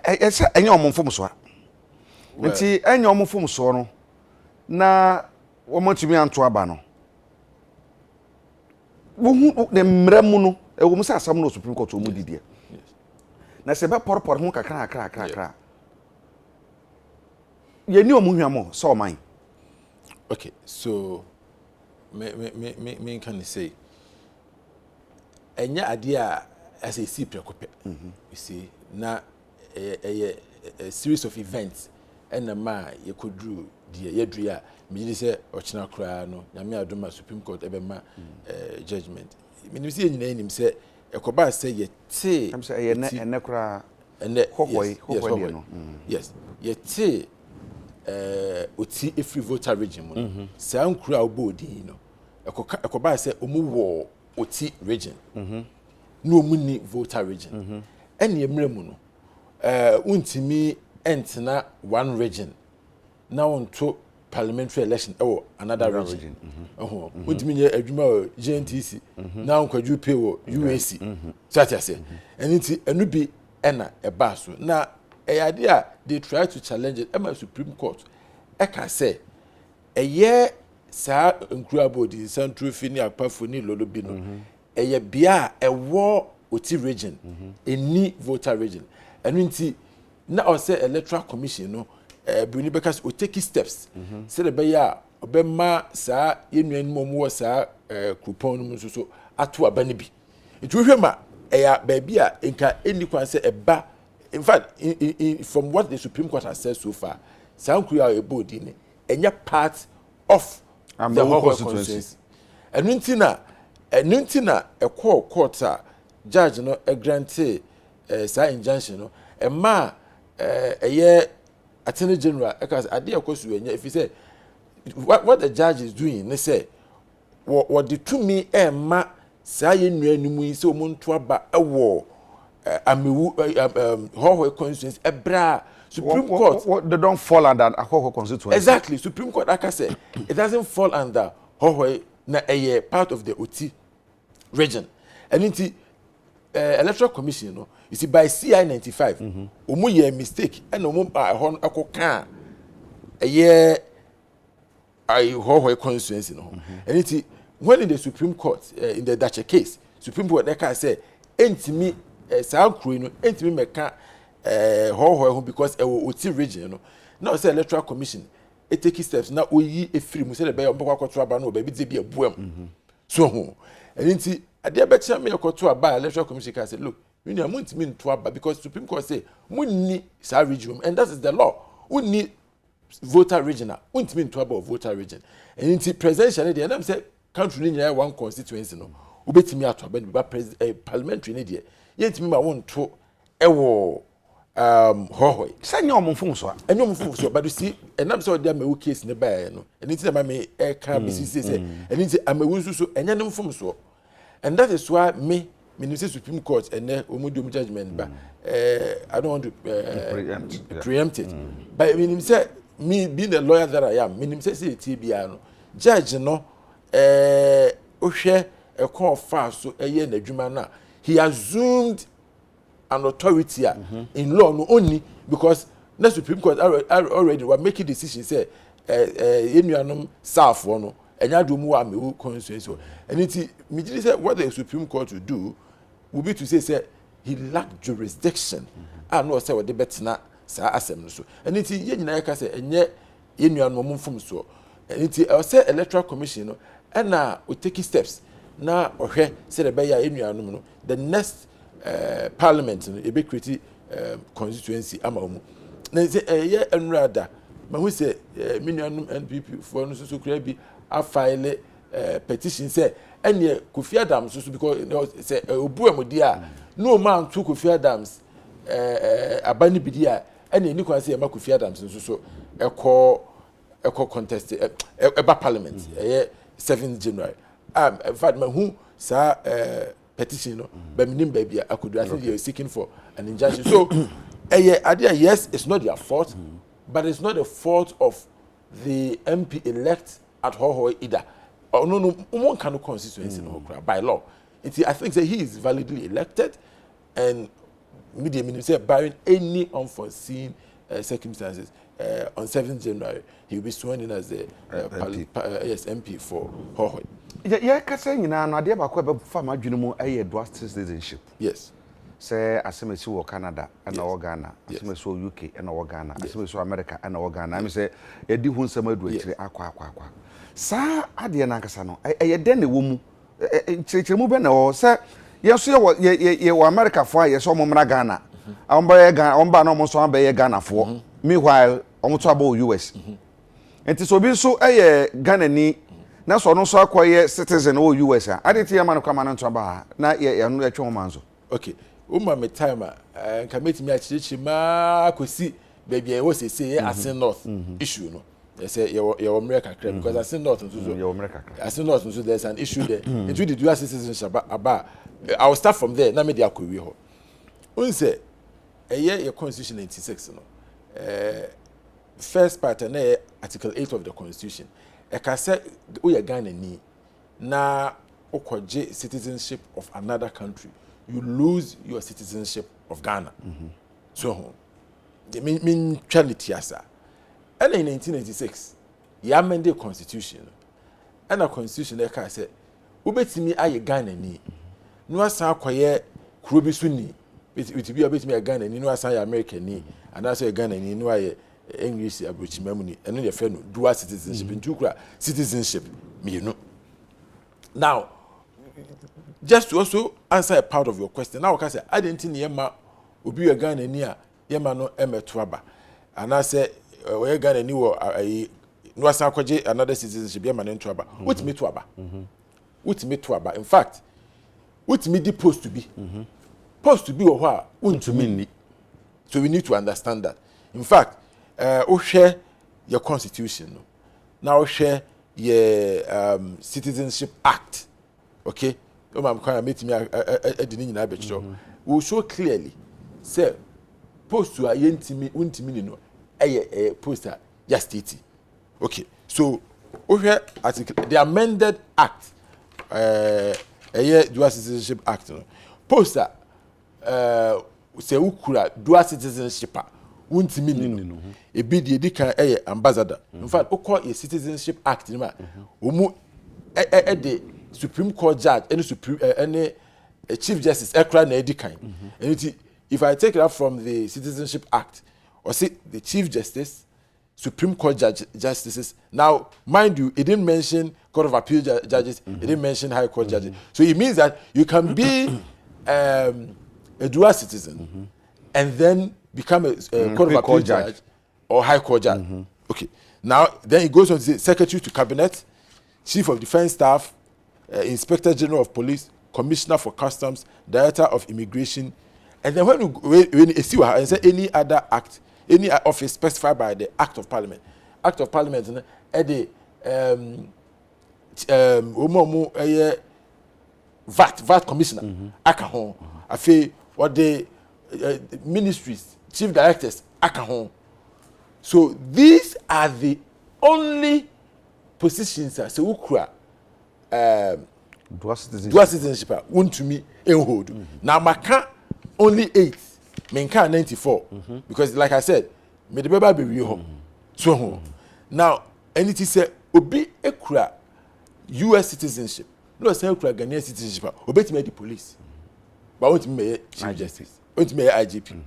It's any of from so. Nti any of from so no. Na woman to me, Antoaba no. The mremuno, a woman says some no Supreme Court to Mudi. Yes. Na seba por mu kakra. Ye ni omuhwamo so man. Okay, so me can say enya ade as a see prekope. You see, na a series of events and ma ye could do the yedria me say ochina kra no nyame adoma Supreme Court ebema judgment. Me see nyina nim say ekoba say ye te am say ene kra ene hohoi no. Yes, ye te oti every voter region mo say ankura obodi no ekoba say omu wo oti region no muni voter region ene emre mu no untimi entena one region now onto parliamentary election another region untimi nye adwuma GNTC now kwadwu pay wo UAC so that say eniti enu bi ena eba so na eyade a they try to challenge it at Supreme Court eka say eye sa nkura body central fini akpafoni lolobi no eye bia ewo oti region eni voter region enu nti na o say electoral commission no buni because o take steps say the be ya obema sa yenuan momo sa coupon no so ato abane bi etuhwema eya ba bia enka eni kwan say eba. In fact, from what the Supreme Court has said so far, Sankura Ebodi ne enya part of the whole constituency. And nuntina a court judge no a grantee sa injunction no a ma a year Attorney General because idea course if you say what the judge is doing, they say what the to me ma sa yennu so monto ba war. Hohwe constituency ebra Supreme Court they don't fall under Hohwe constituency. Exactly, Supreme Court like I say it doesn't fall under Hohwe na a part of the Oti region. And into electoral commission no you see by CI 95 omo ye mistake and omo ba hon akoka a year I Hohwe constituency no. And into when in the Supreme Court in the Adekye case Supreme Court like I say entimi sa kru no entimi meka ho because e oti region no now say electoral commission it take steps na oyi efiri mu say the be obekwa kwato aba no ba bi be abuam so ho enti ade betia me kwato aba electoral commission can say look you need amuntimi nto aba because Supreme Court say munni sa region and that is the law unni voter regional untimi nto aba voter region enti presidential dey and say country ni one constituency no ubetimi ato aba ni ba parliamentary ni dey yentimi ma won to ewo hohoi sanya omfum so enyo omfum so but you see enam so dey amawu case ne ba no eniti na ma me ka bisisi say eniti amawu so enya ne mfum so and that is why me say Supreme Court and omudum judgment ba I don't want to preempt it but me say me being the lawyer that I am me say TBA no judge no ohwe e call fast so eye na adwuma na he assumed an authority in law no only because the Supreme Court already were making decisions say enuanom south no enya do mu amewu constituency and it me say what the Supreme Court will do will be to say he lacked jurisdiction and no say what the betna sa asem no so and it ye nyina ka say enye enuanom mfom so Nti I say electoral commission no na we take steps na ohwe say the beya enuanom no the next parliament no e be create constituency ama omu na say ye enrada ma hu say minuanum NPP for no so kura bi a file petition say ene Kofi Adams so because say obu amodi a no man to Kofi Adams abani bidi a ene ni kwan say ma Kofi Adams so ekọ contest eba parliament 7th January in fact ma hu sa petition no ba minim ba bia akodu I think they are seeking for an injunction so yes it's not their fault but it's not the fault of the MP elect at Hoho either no one can constituency no by law I think that he is validly elected and media minister say barring any unforeseen circumstances on 7th January he will be sworn in as the MP for Hoho. Yeah, kasa nyina no ade ba ko be fa ma dwene mu dual citizenship. Yes. Say asemesi wo Canada and wo Ghana, asemesi wo UK and wo Ghana, asemesi wo America and wo Ghana. I mean say ye di hu nsem adu akire akwa. Sa ade na nkasa no den ne wo mu chirechire mu be na wo say yeso ye wo America fo a yeso mo mra Ghana. Omba ye Ghana, omba no mo so aba ye Ghana fo. Meanwhile, omo to aba US. Enti so bi so Ghana ni na so no so akoye citizen o US a ade tie ma no kwama no to aba na ye no etwe ho manzo. Okay. Uma me time can make me achichi ma akosi baby e wo say Asin North issue no. They say your America crap because Asin North so your America crap. Asin North so there's an issue there. It with the dual citizenship about I will start from there na me dey akowi ho. Un say your constitution 96 no. First part na article 8 of the constitution. E ka say we are Ghana ni na okoje citizenship of another country. You lose your citizenship of Ghana. So, the mean charity asa. And in 1986, you amended the constitution. And a constitution that said, "Ubetimi aye Ghana ni, no asa kwaye kurobi suni. It be a bit me a Ghana ni, no asa American ni, and that's a Ghana ni, no aye English abrochi memuni, and then your friend dual citizenship in two citizenship. Me you know. Now." Just to also answer a part of your question. Now, I say, I didn't think Yema would be a Ghana near Yema no Emetwaba. And I say, we Ghana new no Sakoje, another citizenship, Yema and Twaba. What's me Twaba? What's me Twaba? In fact, what's me the post to be? Post to be or what? Wouldn't mean. So we need to understand that. In fact, share your constitution. Now share your Citizenship Act. Okay? We will show clearly. Say, post to a yentimi no a poster just 80. Okay. So the amended act, dual citizenship act, poster say ukura dual citizenship untimi no e bi de dika ambassador. In fact, we call a citizenship act ma omu the Supreme Court judge, any Chief Justice, ekra na edikan. And if I take it up from the Citizenship Act, or see the Chief Justice, Supreme Court justices. Now, mind you, it didn't mention Court of Appeal judges, it didn't mention High Court judges. So it means that you can be a dual citizen and then become a Court of Appeal judge or High Court judge. Okay. Now, then it goes on to say Secretary to Cabinet, Chief of Defense Staff, Inspector General of Police, Commissioner for Customs, Director of Immigration, and then when you see what I say, any other act, any office specified by the Act of Parliament, the VAT Commissioner, akahon, afe what the ministries, chief directors, akahon. So these are the only positions that say ukura. Dual citizenship want to me hold. Now maka only 8, menka 94. Because like I said, me the baby be home. So now anything say obi ekura US citizenship. No say ekura Ghanaian citizenship. Obeti me the police. But want me chief justice. Want me IGP.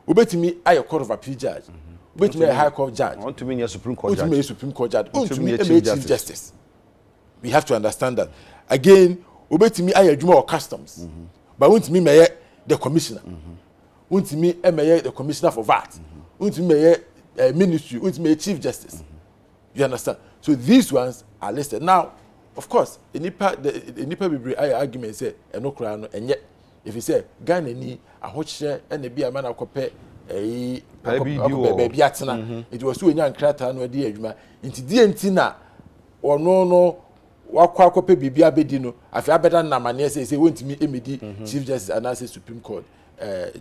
Obeti me ayo court of appeal judge. which may high court judge. Want to mean your Supreme Court judge. Judge. Supreme Court judge. Want to mean Chief Justice. We have to understand that. Again, obey me I or customs. But want to me the commissioner. Want to me the commissioner for VAT. Want to me ministry. Want to me Chief Justice. You understand? So these ones are listed. Now, of course, the Nipa Bibri argument say no crown and yet if you say Ghana ni a hot share and the be a man of copy baby atena it was so young crata no dey adwuma nti die ntina ono wakwa kope bibia bedino afi abeda na mane say wontimi emedi Chief Justice and as Supreme Court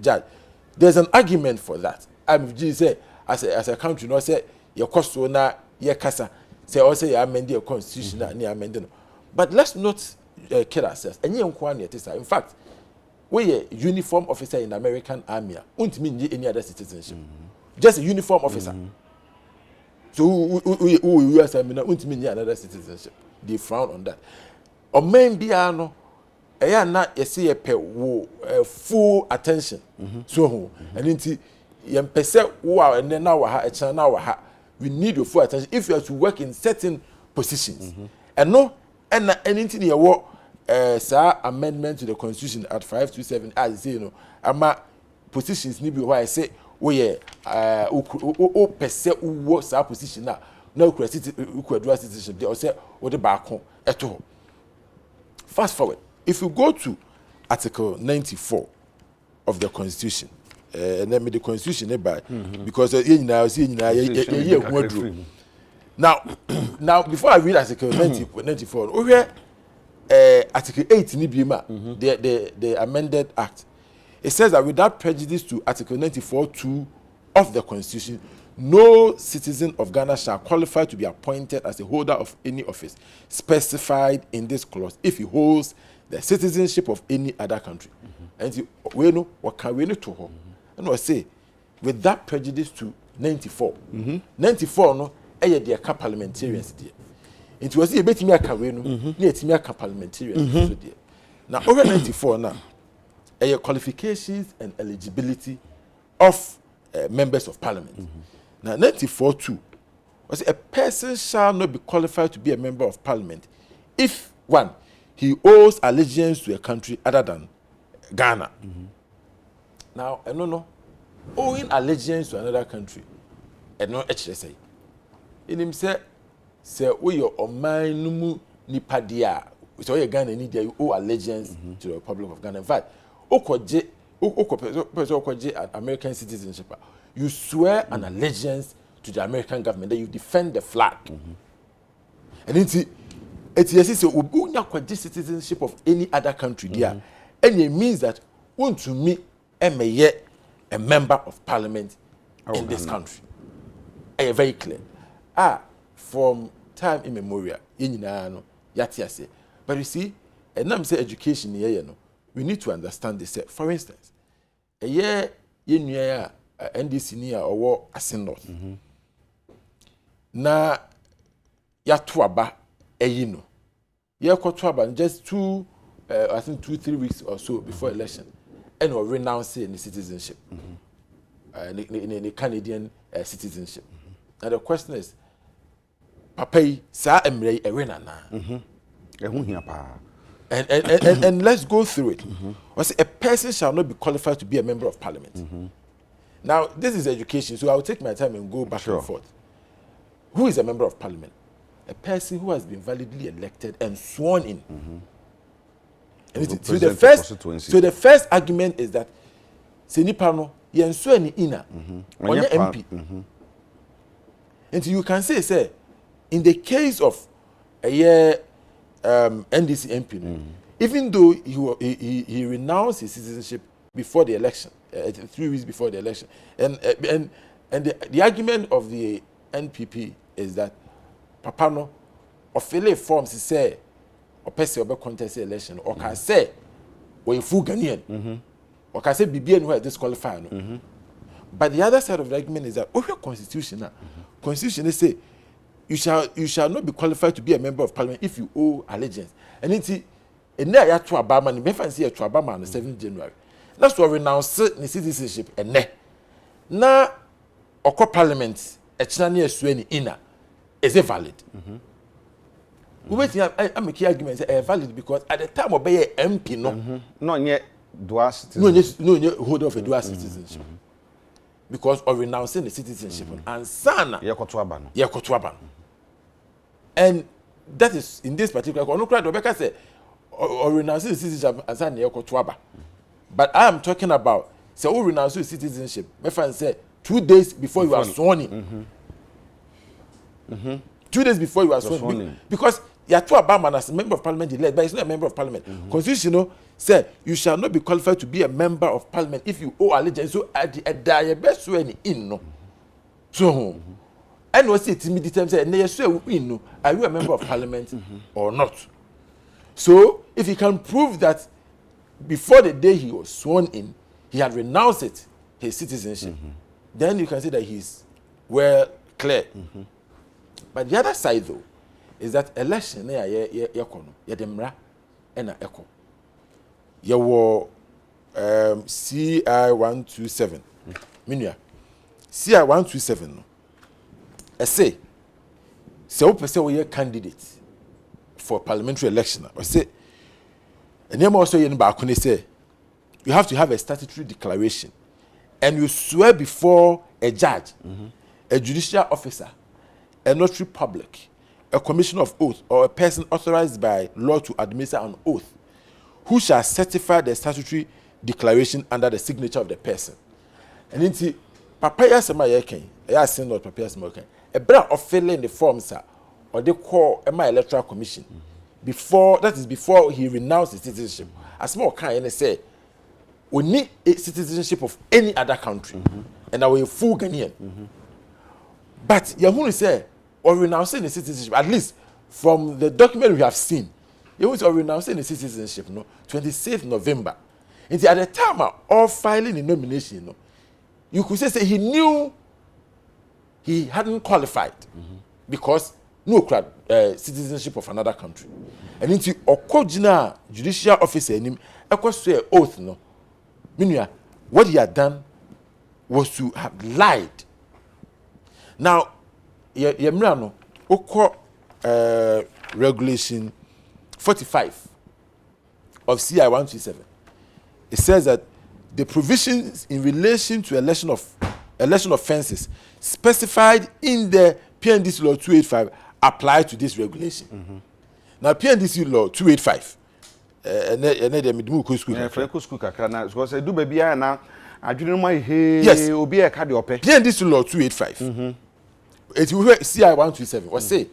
judge. There's an argument for that. I'm just say as a country no say your cost na your kasa say also you amend the constitution na amend. But let's not kid ourselves. Any nkwa na in fact, we a uniform officer in the American army won't mean any other citizenship. Just a uniform officer. So who US army won't mean another citizenship. They frown on that. Or maybe no na you see a full attention. So and into you person wow and then now a channel we need your full attention if you have to work in certain positions. And no and anything you work sir amendment to the constitution at 527 as you know ama positions need be why I say we o pese wo sir position na ukwadua citizenship they say o de back home eto. Fast forward, if you go to article 94 of the constitution and then the constitution by because now before I read article 94 over article 8 in the amended act, it says that without prejudice to article 94(2) of the constitution, no citizen of Ghana shall qualify to be appointed as a holder of any office specified in this clause if he holds the citizenship of any other country. And we know what can we to hold. And I say without prejudice to 94. 94 no the parliamentarians there. It was a bit me a carino, yet me a parliamentarian. Now, over 94 now, qualifications and eligibility of members of parliament. Now, 94(2) was a person shall not be qualified to be a member of parliament if one, he owes allegiance to a country other than Ghana. Now, I don't know, owing allegiance to another country, and no HSA. In him say we your oman nipa dia so you Ghana need you owe allegiance to the Republic of Ghana. In fact, okoje American citizenship, you swear an allegiance to the American government that you defend the flag. And it is say ubunya kwaje citizenship of any other country there, and it means that want to me a member of parliament in this country. Very clear. From time immemorial, but you see, and now say education here, we need to understand this. For instance, a year in NDC near or North. Na yatuaba eyino. Ye kwatuaba just 2-3 weeks or so before election, and we renounce the citizenship, the Canadian citizenship. Now the question is, Papa, sa emre arena na. And let's go through it. A person shall not be qualified to be a member of parliament. Now, this is education, so I'll take my time and go back and forth. Who is a member of parliament? A person who has been validly elected and sworn in. And so the first argument is that Senipano, Yansweni Ina, on your MP. And so you can say, in the case of a year NDC MP, even though he renounced his citizenship before the election, 3 weeks before the election, and the argument of the NPP is that Papano officially forms say or person or contest the election or can say or a full Ghanaian or can say BBN who are disqualified. But the other side of the argument is that over constitution they say you shall not be qualified to be a member of parliament if you owe allegiance. And it's and there to Obama and me fancy to Obama on the 7th January. That's why we renounce the citizenship and now oko parliament echina na esue ni ina is it valid? We wait I make argument say valid because at the time of be MP no yet dual citizenship. No hold of a dual citizenship. Because of renouncing the citizenship and sana yekoto and that is in this particular no crowd Rebecca say or renouncing the citizenship and sana yekoto but I am talking about say who renounce the citizenship my friend say 2 days before you are sworn in 2 days before you are sworn in because you are to Obama as a member of parliament elect but he's not a member of parliament constitution, you know, say you shall not be qualified to be a member of parliament if you owe allegiance so at the best way in no so and was it immediately say na you in no are you a member of parliament or not? So if he can prove that before the day he was sworn in he had renounced his citizenship then you can say that he's well clear. But the other side though is that election na ye kono ye demra na eko ye wo CI 127 minua CI 127 no I say o person we candidate for parliamentary election I say enema also ye ba ko say you have to have a statutory declaration and you swear before a judge, a judicial officer, a notary public, a commissioner of oath, or a person authorized by law to administer an oath, who shall certify the statutory declaration under the signature of the person. And into papaya sema yeken, I send not papaya sema yeken. A bra of filling the forms or they call my electoral commission before that is before he renounced his citizenship. As more kind say we need a citizenship of any other country, and now we're full Ghanaian. But you say or renouncing the citizenship, at least from the document we have seen, you was renouncing the citizenship, no, 26th November. And at the time of filing the nomination, no, you could say he knew he hadn't qualified because no citizenship of another country. And into Okojina judicial officer him, swear oath, no. Meaning, what he had done was to have lied. Now, Yemrano, Oko regulation 45 of CI 127, it says that the provisions in relation to election offences specified in the PNDC law 285 apply to this regulation. Now, PNDC law 285. Yes. PNDC law 285. It will CI 127. What say?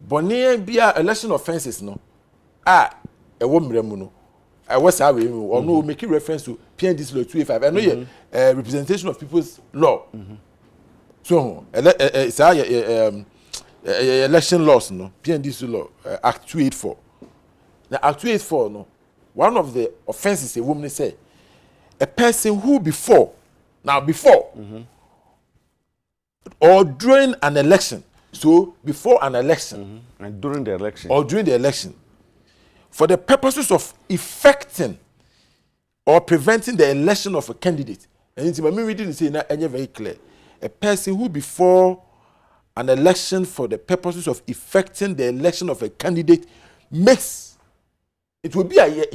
Bonnie be election offences no. A woman no. I was or no making reference to PNDC law 285. I know representation of people's law. So election laws no. PNDC law Act 284. Now, Act 284, no, one of the offenses a woman say, a person who before or during an election, so before an election, and during the election, for the purposes of effecting or preventing the election of a candidate, and it's my reading say now very clear, a person who before an election for the purposes of effecting the election of a candidate makes. It will be a you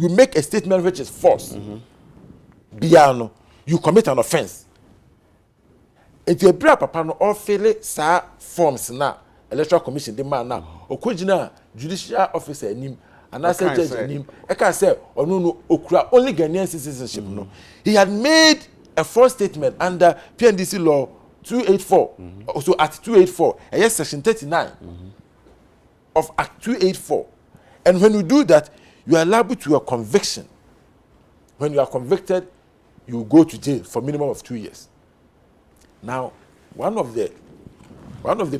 make a statement which is false. Biano, you commit an offense. If you bring papa no or fail sa forms na electoral commission the man now okojina judicial officer nim and I say judge nim I can say or no okura only Ghanaian citizenship no. He had made a false statement under PNDC law 284 so at 284 yes section 39 of Act 284. And when you do that, you are liable to a conviction. When you are convicted, you go to jail for minimum of 2 years. Now, one of the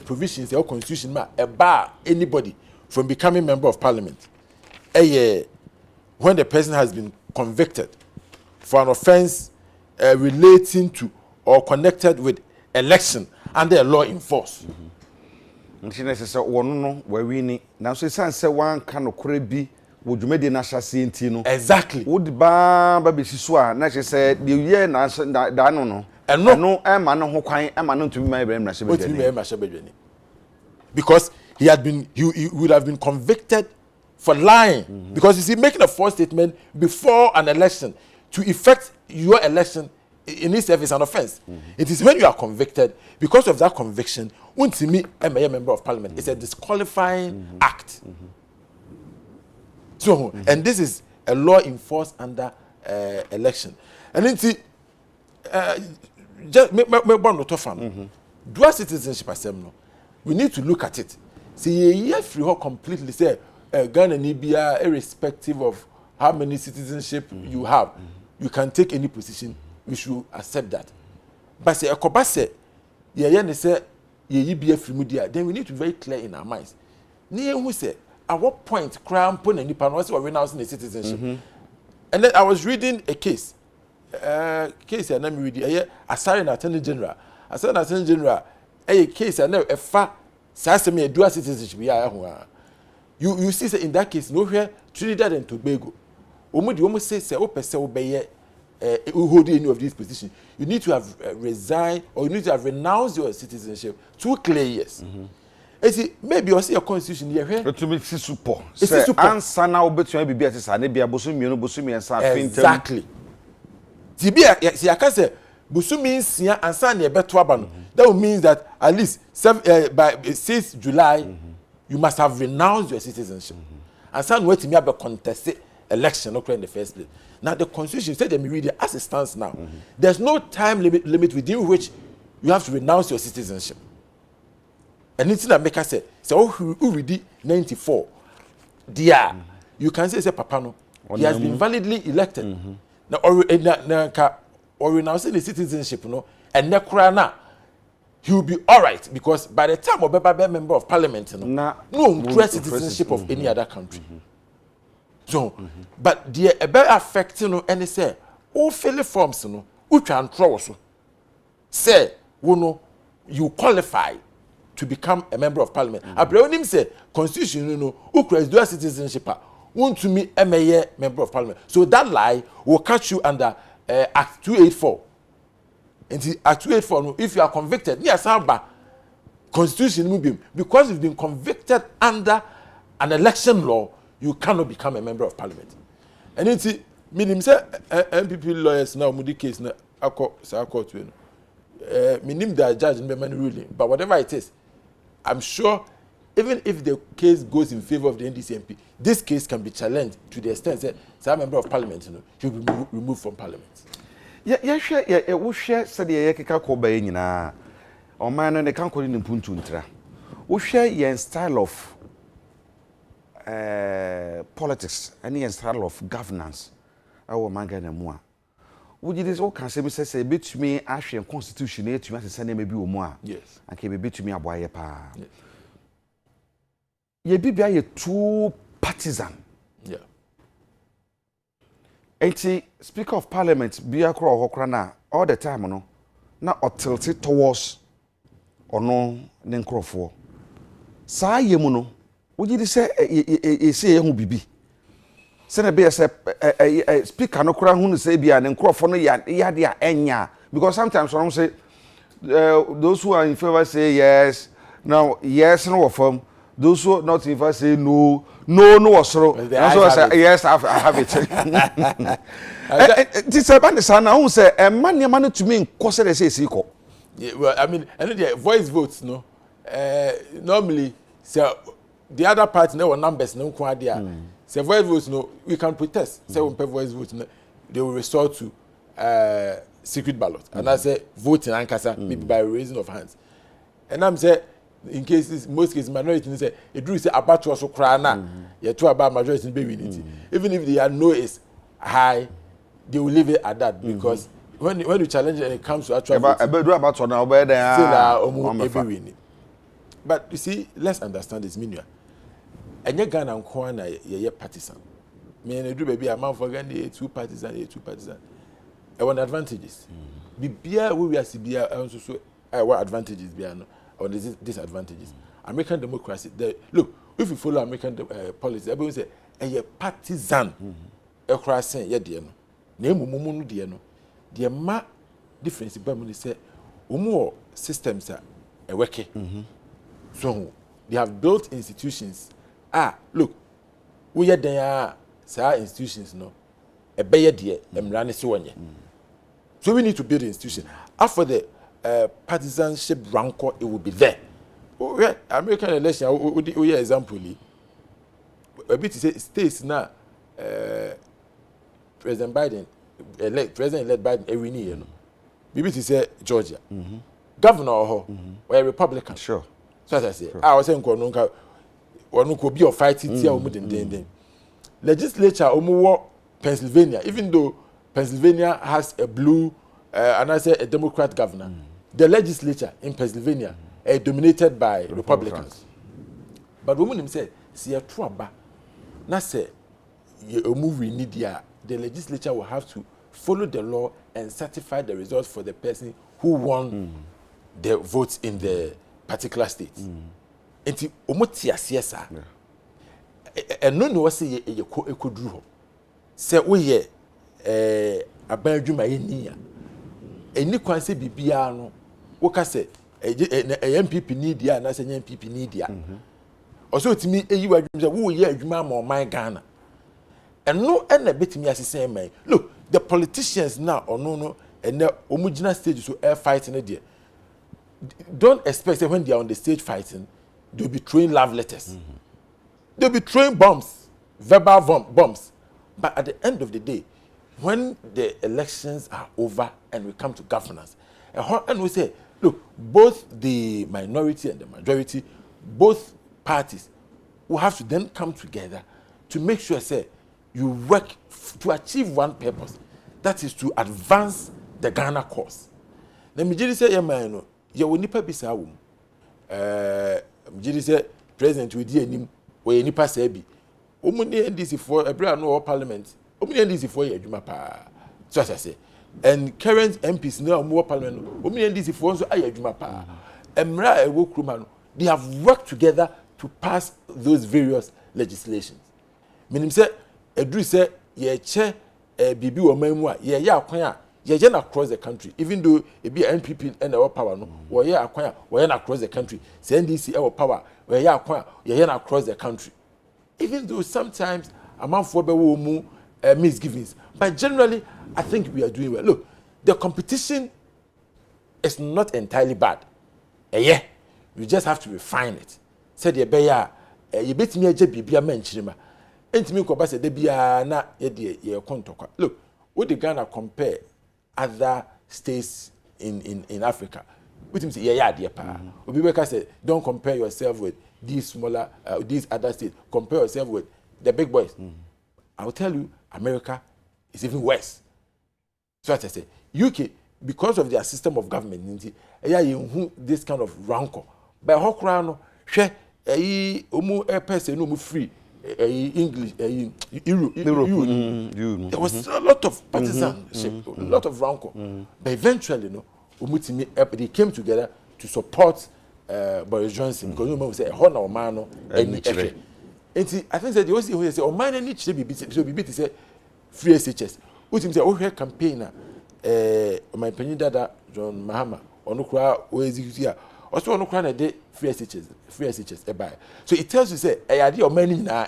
provisions of the Constitution bar anybody from becoming member of parliament. When the person has been convicted for an offense relating to or connected with election under a law in force. Nti necessary wono no wawini na so san se wan ka no kore bi wo dwumedi na hyase enti no exactly wo de ba be siso a na che say the year na da no no e ma no ho kwan e ma no ntumi ma Ibrahim na Shebedweni because he would have been convicted for lying because you see making a false statement before an election to effect your election in itself is an offense. It is when you are convicted because of that conviction untimi a member of parliament. It's a disqualifying act. So and this is a law enforced under election. And then see just me born to fan. Dual citizenship assembly. We need to look at it. See ye free her completely say Ghana Nibia irrespective of how many citizenship you have. You can take any position. We should accept that. But say akoba say ye say ye be free media, then we need to be very clear in our minds. Ni who say at what point crime put any panel or renouncing the citizenship. And then I was reading a case and I'm reading assign attorney general. Assign attorney general a case and a fa saseme a dual citizenship you see say in that case nowhere Trinidad and Tobago. Almost say obey hold any of these positions. You need to have resigned or you need to have renounced your citizenship 2 clear years. See, maybe you see a constitution here. To me, it's super. It's super. Answer now, but you may be at a maybe a bosumi and something. Exactly. Tibia, see, I can say Busumi and Sunny a better one. That would mean that at least by 6th July, you must have renounced your citizenship. And some way to me about contested election occurring in the first place. Now the constitution said that we read it as it stands now. There's no time limit within which you have to renounce your citizenship. And it's that make us say, so who read 94? Dear, you can say Papa no. He has been validly elected. Now or renouncing the citizenship, no, and Nekrana, he will be all right because by the time of a member of parliament, no citizenship of any other country. So, but the about affecting any say, all fill forms, no, which are so say, you qualify to become a member of parliament. Abraham say, constitution, who creates dual citizenship, want to meet a member of parliament. So that lie will catch you under Act 284. And Act 284, if you are convicted, near Samba, constitution, because you've been convicted under an election law, you cannot become a member of parliament. And it's meaning say MPP lawyers now mudi case na court meaning the judge in the ruling, but whatever it is, I'm sure even if the case goes in favor of the NDC MP, this case can be challenged to the extent that some member of parliament, he'll be removed from parliament. Yeah, we share said the Yakaka Koba nyina or man and the can't in Puntu ntra. We share your style of politics and style of governance. Our manga and moi. Would you this all can say bit me ash and constitution to me as a maybe more? Yes. And can be bit me a boy pa. Ye be a too partisan. Yeah. Enti Speaker of Parliament be a crow hokrana all the time no. Na or tilted towards or no then crow for. Sa ye muno. Would you say who bibi? Send be a speaker no crown who say be an crow for no yadia enya. Because sometimes some say those who are in favor say yes. Now yes no firm. Those who are not in favor say no so I say yes I have it. This about sana who say a man to me cause they say siko. Yeah, well I mean the voice votes no. Normally so the other party no numbers no kwa there. Say voice votes no we can protest. Say when voice votes no, they will resort to secret ballot. And I say voting ankasa maybe by raising of hands. And I'm say in cases most cases minority say it do say about to also cry na you to about majority be unity. Even if the no is high, they will leave it at that because when you challenge it and it comes to actual about to now be there. But you see, let's understand this meaning. And you Ghana and Kwana ye partisan. Me and do baby a man for Ghana 2 partisan, 2 partisan. I want advantages. Bibia we are CBA also so what advantages be or disadvantages. American democracy. Look, if you follow American policy, everyone say a partisan crossing ye de no na emumu no de no de ma difference ba mu ni say omo systems are working. So they have built institutions. Look, we are there, sir, institutions, no. A better dear, so we need to build institutions. After the partisanship rancor, it will be there. American election, we example. A bit to say states now, President Biden, President-elect Biden, every year, no. Maybe to say Georgia. Governor or a Republican. Sure. So as I say, I was saying, one could be a fighting here. Legislature, Pennsylvania, even though Pennsylvania has a blue, and I say a Democrat governor, the legislature in Pennsylvania is dominated by Republicans. But women said, see a trouble. Now say, you move in India, the legislature will have to follow the law and certify the results for the person who won the votes in the particular state. Enti omotia siesa. No no say ye ekoduru ho. Se wo ye aban adwuma ye nia. Eni kwan se bibia no wo ka se MPP ni dia na se MPP ni dia. Oso otimi eyi wadwuma se wo ye adwuma ma oman Ghana. Eno na betimi asese man. Look, the politicians now no and omugina stage so air fighting there. Don't expect that when they are on the stage fighting, they'll be throwing love letters. They'll be throwing bombs, verbal bombs. But at the end of the day, when the elections are over and we come to governance, and we say, look, both the minority and the majority, both parties will have to then come together to make sure, say, you work to achieve one purpose. That is to advance the Ghana cause. Let me just say, man, you will nipa bisa wum. Just say, President, we did him, we nipa sebi. Omuni NDC for a brand new parliament. Omuni NDC for a juma pa. So as I say, and current MPs now more parliament. Omuni NDC for so a juma pa. Emra ewo krumano. They have worked together to pass those various legislations. Meaning say, Edru say, ye che bibi o mamu a ye akwan a ye na across the country, even though it be NPP and our power no wo ye akwan we na across the country, say NDC our power we ye akwan ye na across the country, even though sometimes amount for be wo mu misgivings, but generally I think we are doing well. Look, the competition is not entirely bad. Yeah, you just have to refine it. Said ye be ya ye betimi agye bibia manchirima. Entimi ko ba se de bia na ye kontokwa. Look, we the Ghana compare other states in Africa. We say yeah dear pa. Obi be ka say don't compare yourself with these smaller these other states. Compare yourself with the big boys. I will tell you, America is even worse. So as I say, UK, because of their system of government, this kind of rancor. By Hokrano, share a person no free. English, Europe. There was a lot of partisanship, a lot of rancor. But eventually, they came together to support Boris Johnson because you say, "Honor man, any effort." And I think that they also say, "Oh man, any should be to say free SHS." Which means oh here campaigner, my penny dada John Mahama, onukra oezikuya. Also, no crane de free SHS, buy. So it tells you say, I idea of many na.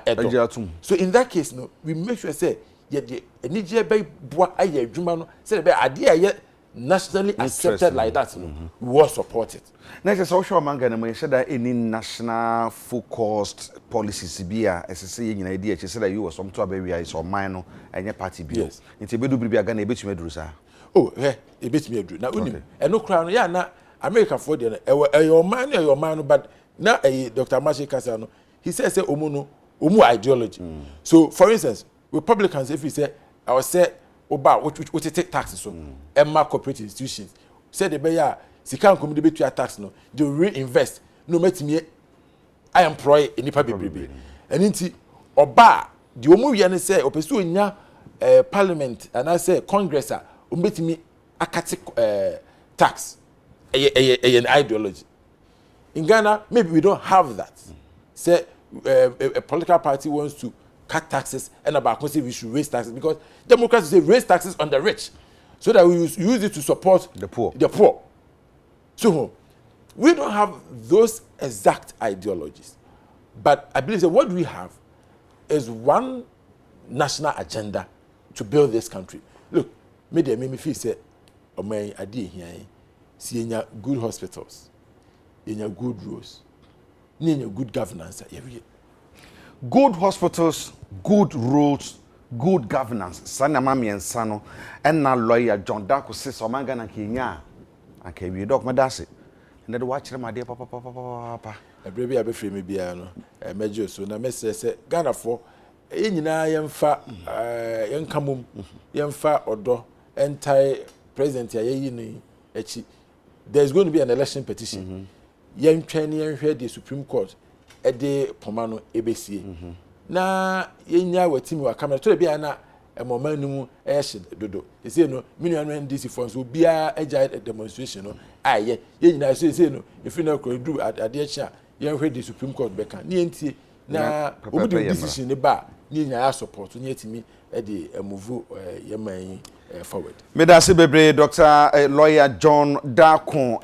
So in that case, no, we make sure say, yet the Nigeria by bois aye jumano say the idea yet nationally accepted like that. No, we will support it. Next, social manga na mo said that any national focused policies bia as say in idea she said that you was some to abia is or mine and your party bill. Yes. Nti bedu bibia Ghana e betumi aduru sa. Oh, eh, e betumi aduru. Na unim. E no crown ya na America for the your man, but now Dr. Mashi Kasano, he says omu ideology. So for instance, Republicans, if we say I will say about what take taxes so Emma corporate institutions say the beya Sikan community to tax no, they reinvest. No met me I employ any public baby. And inti oba the omu yan say opesu nya parliament and I say congress met me akati tax. An ideology. In Ghana, maybe we don't have that. Say a political party wants to cut taxes, and about say we should raise taxes because Democrats say raise taxes on the rich, so that we use it to support the poor. So we don't have those exact ideologies, but I believe that what we have is one national agenda to build this country. Look, me feel say, oh my idea here, see good hospitals, good roads, good governance. Good hospitals, good roads, good governance. Sana mami ensano, and na lawyer John Darko says, Omanga na Kenya, and can we dog madasi. And then watch them, my dear papa. A baby, I be free me biano, a major so na message say, Ghana for. Enyina yemfa yenkamum yemfa odo entai president ya yini echi there's going to be an election petition yentwani yenhwe the Supreme Court e de pomano ebesie na yenya watimi wa camera to bia na emomanum ehye dodo e say no minuanu NDC funds obia agile demonstration no aye yenyina say no if you no do ade echa yenhwe the Supreme Court beka ni entie na obi decision ne ba ni nya support ni etimi e de move yeman forward. Medase bebre Dr. Lawyer John Darko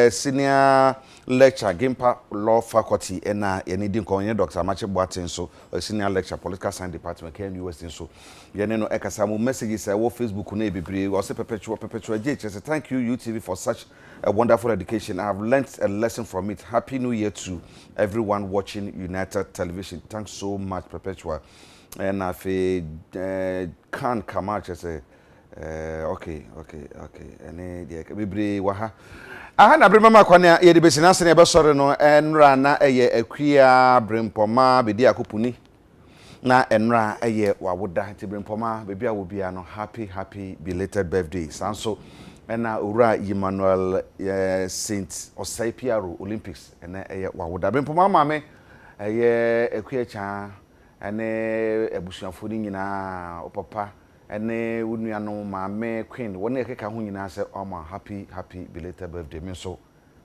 senior lecturer Gimpa Law Faculty na yeni din konye Dr. Mache Boatin so senior lecturer Political Science Department KNUS so yene no ekasa mo messages wo Facebook na bebre wo se perpetual JHS. Thank you UTV for such a wonderful education. I have learned a lesson from it. Happy New Year to everyone watching United Television. Thanks so much Perpetual. And I can't come out say okay. And bebre waha. Aha na brema kwane ye de besina se ne be sore no enra na eye akua brempoma bedi akopuni na enra eye wawoda ti brempoma bebi a wo bia no happy belated birthday sanso ena ura Emmanuel Saint Osai Piero Olympics ena eye wawoda brempoma mame eye akua cha ene ebusuafo ni nyina opapa ene wunuano mame queen wona ekeka ho nyina se oma happy belated birthday me so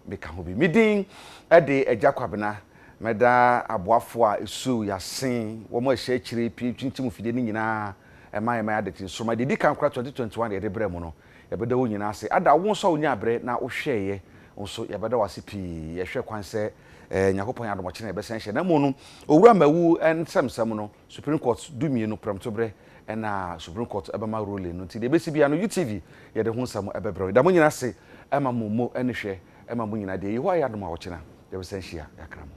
me ka ho bi midin e de ejakwabena meda aboafo a esu yasen wo mo ehye akire pi twintim fide ni nyina e ma Adekye Nsroma de kan kra 2021 de bre mu no ye beda wo nyina se ada wo so onya bre na wo hweye so ye beda wase pi ye hwe kwan se nyakopon ya domo chene be sen hye na mu no owura mawu ensemsem no Supreme Court dumie no pramto bre ena Supreme Court ebema ruling no ti de besi bia no UTV ye de ho nsam ebebro da mo nyina se ema momo ene hwe ema mo nyina de ye ho ya domo a wo chena ye be sen hye yakram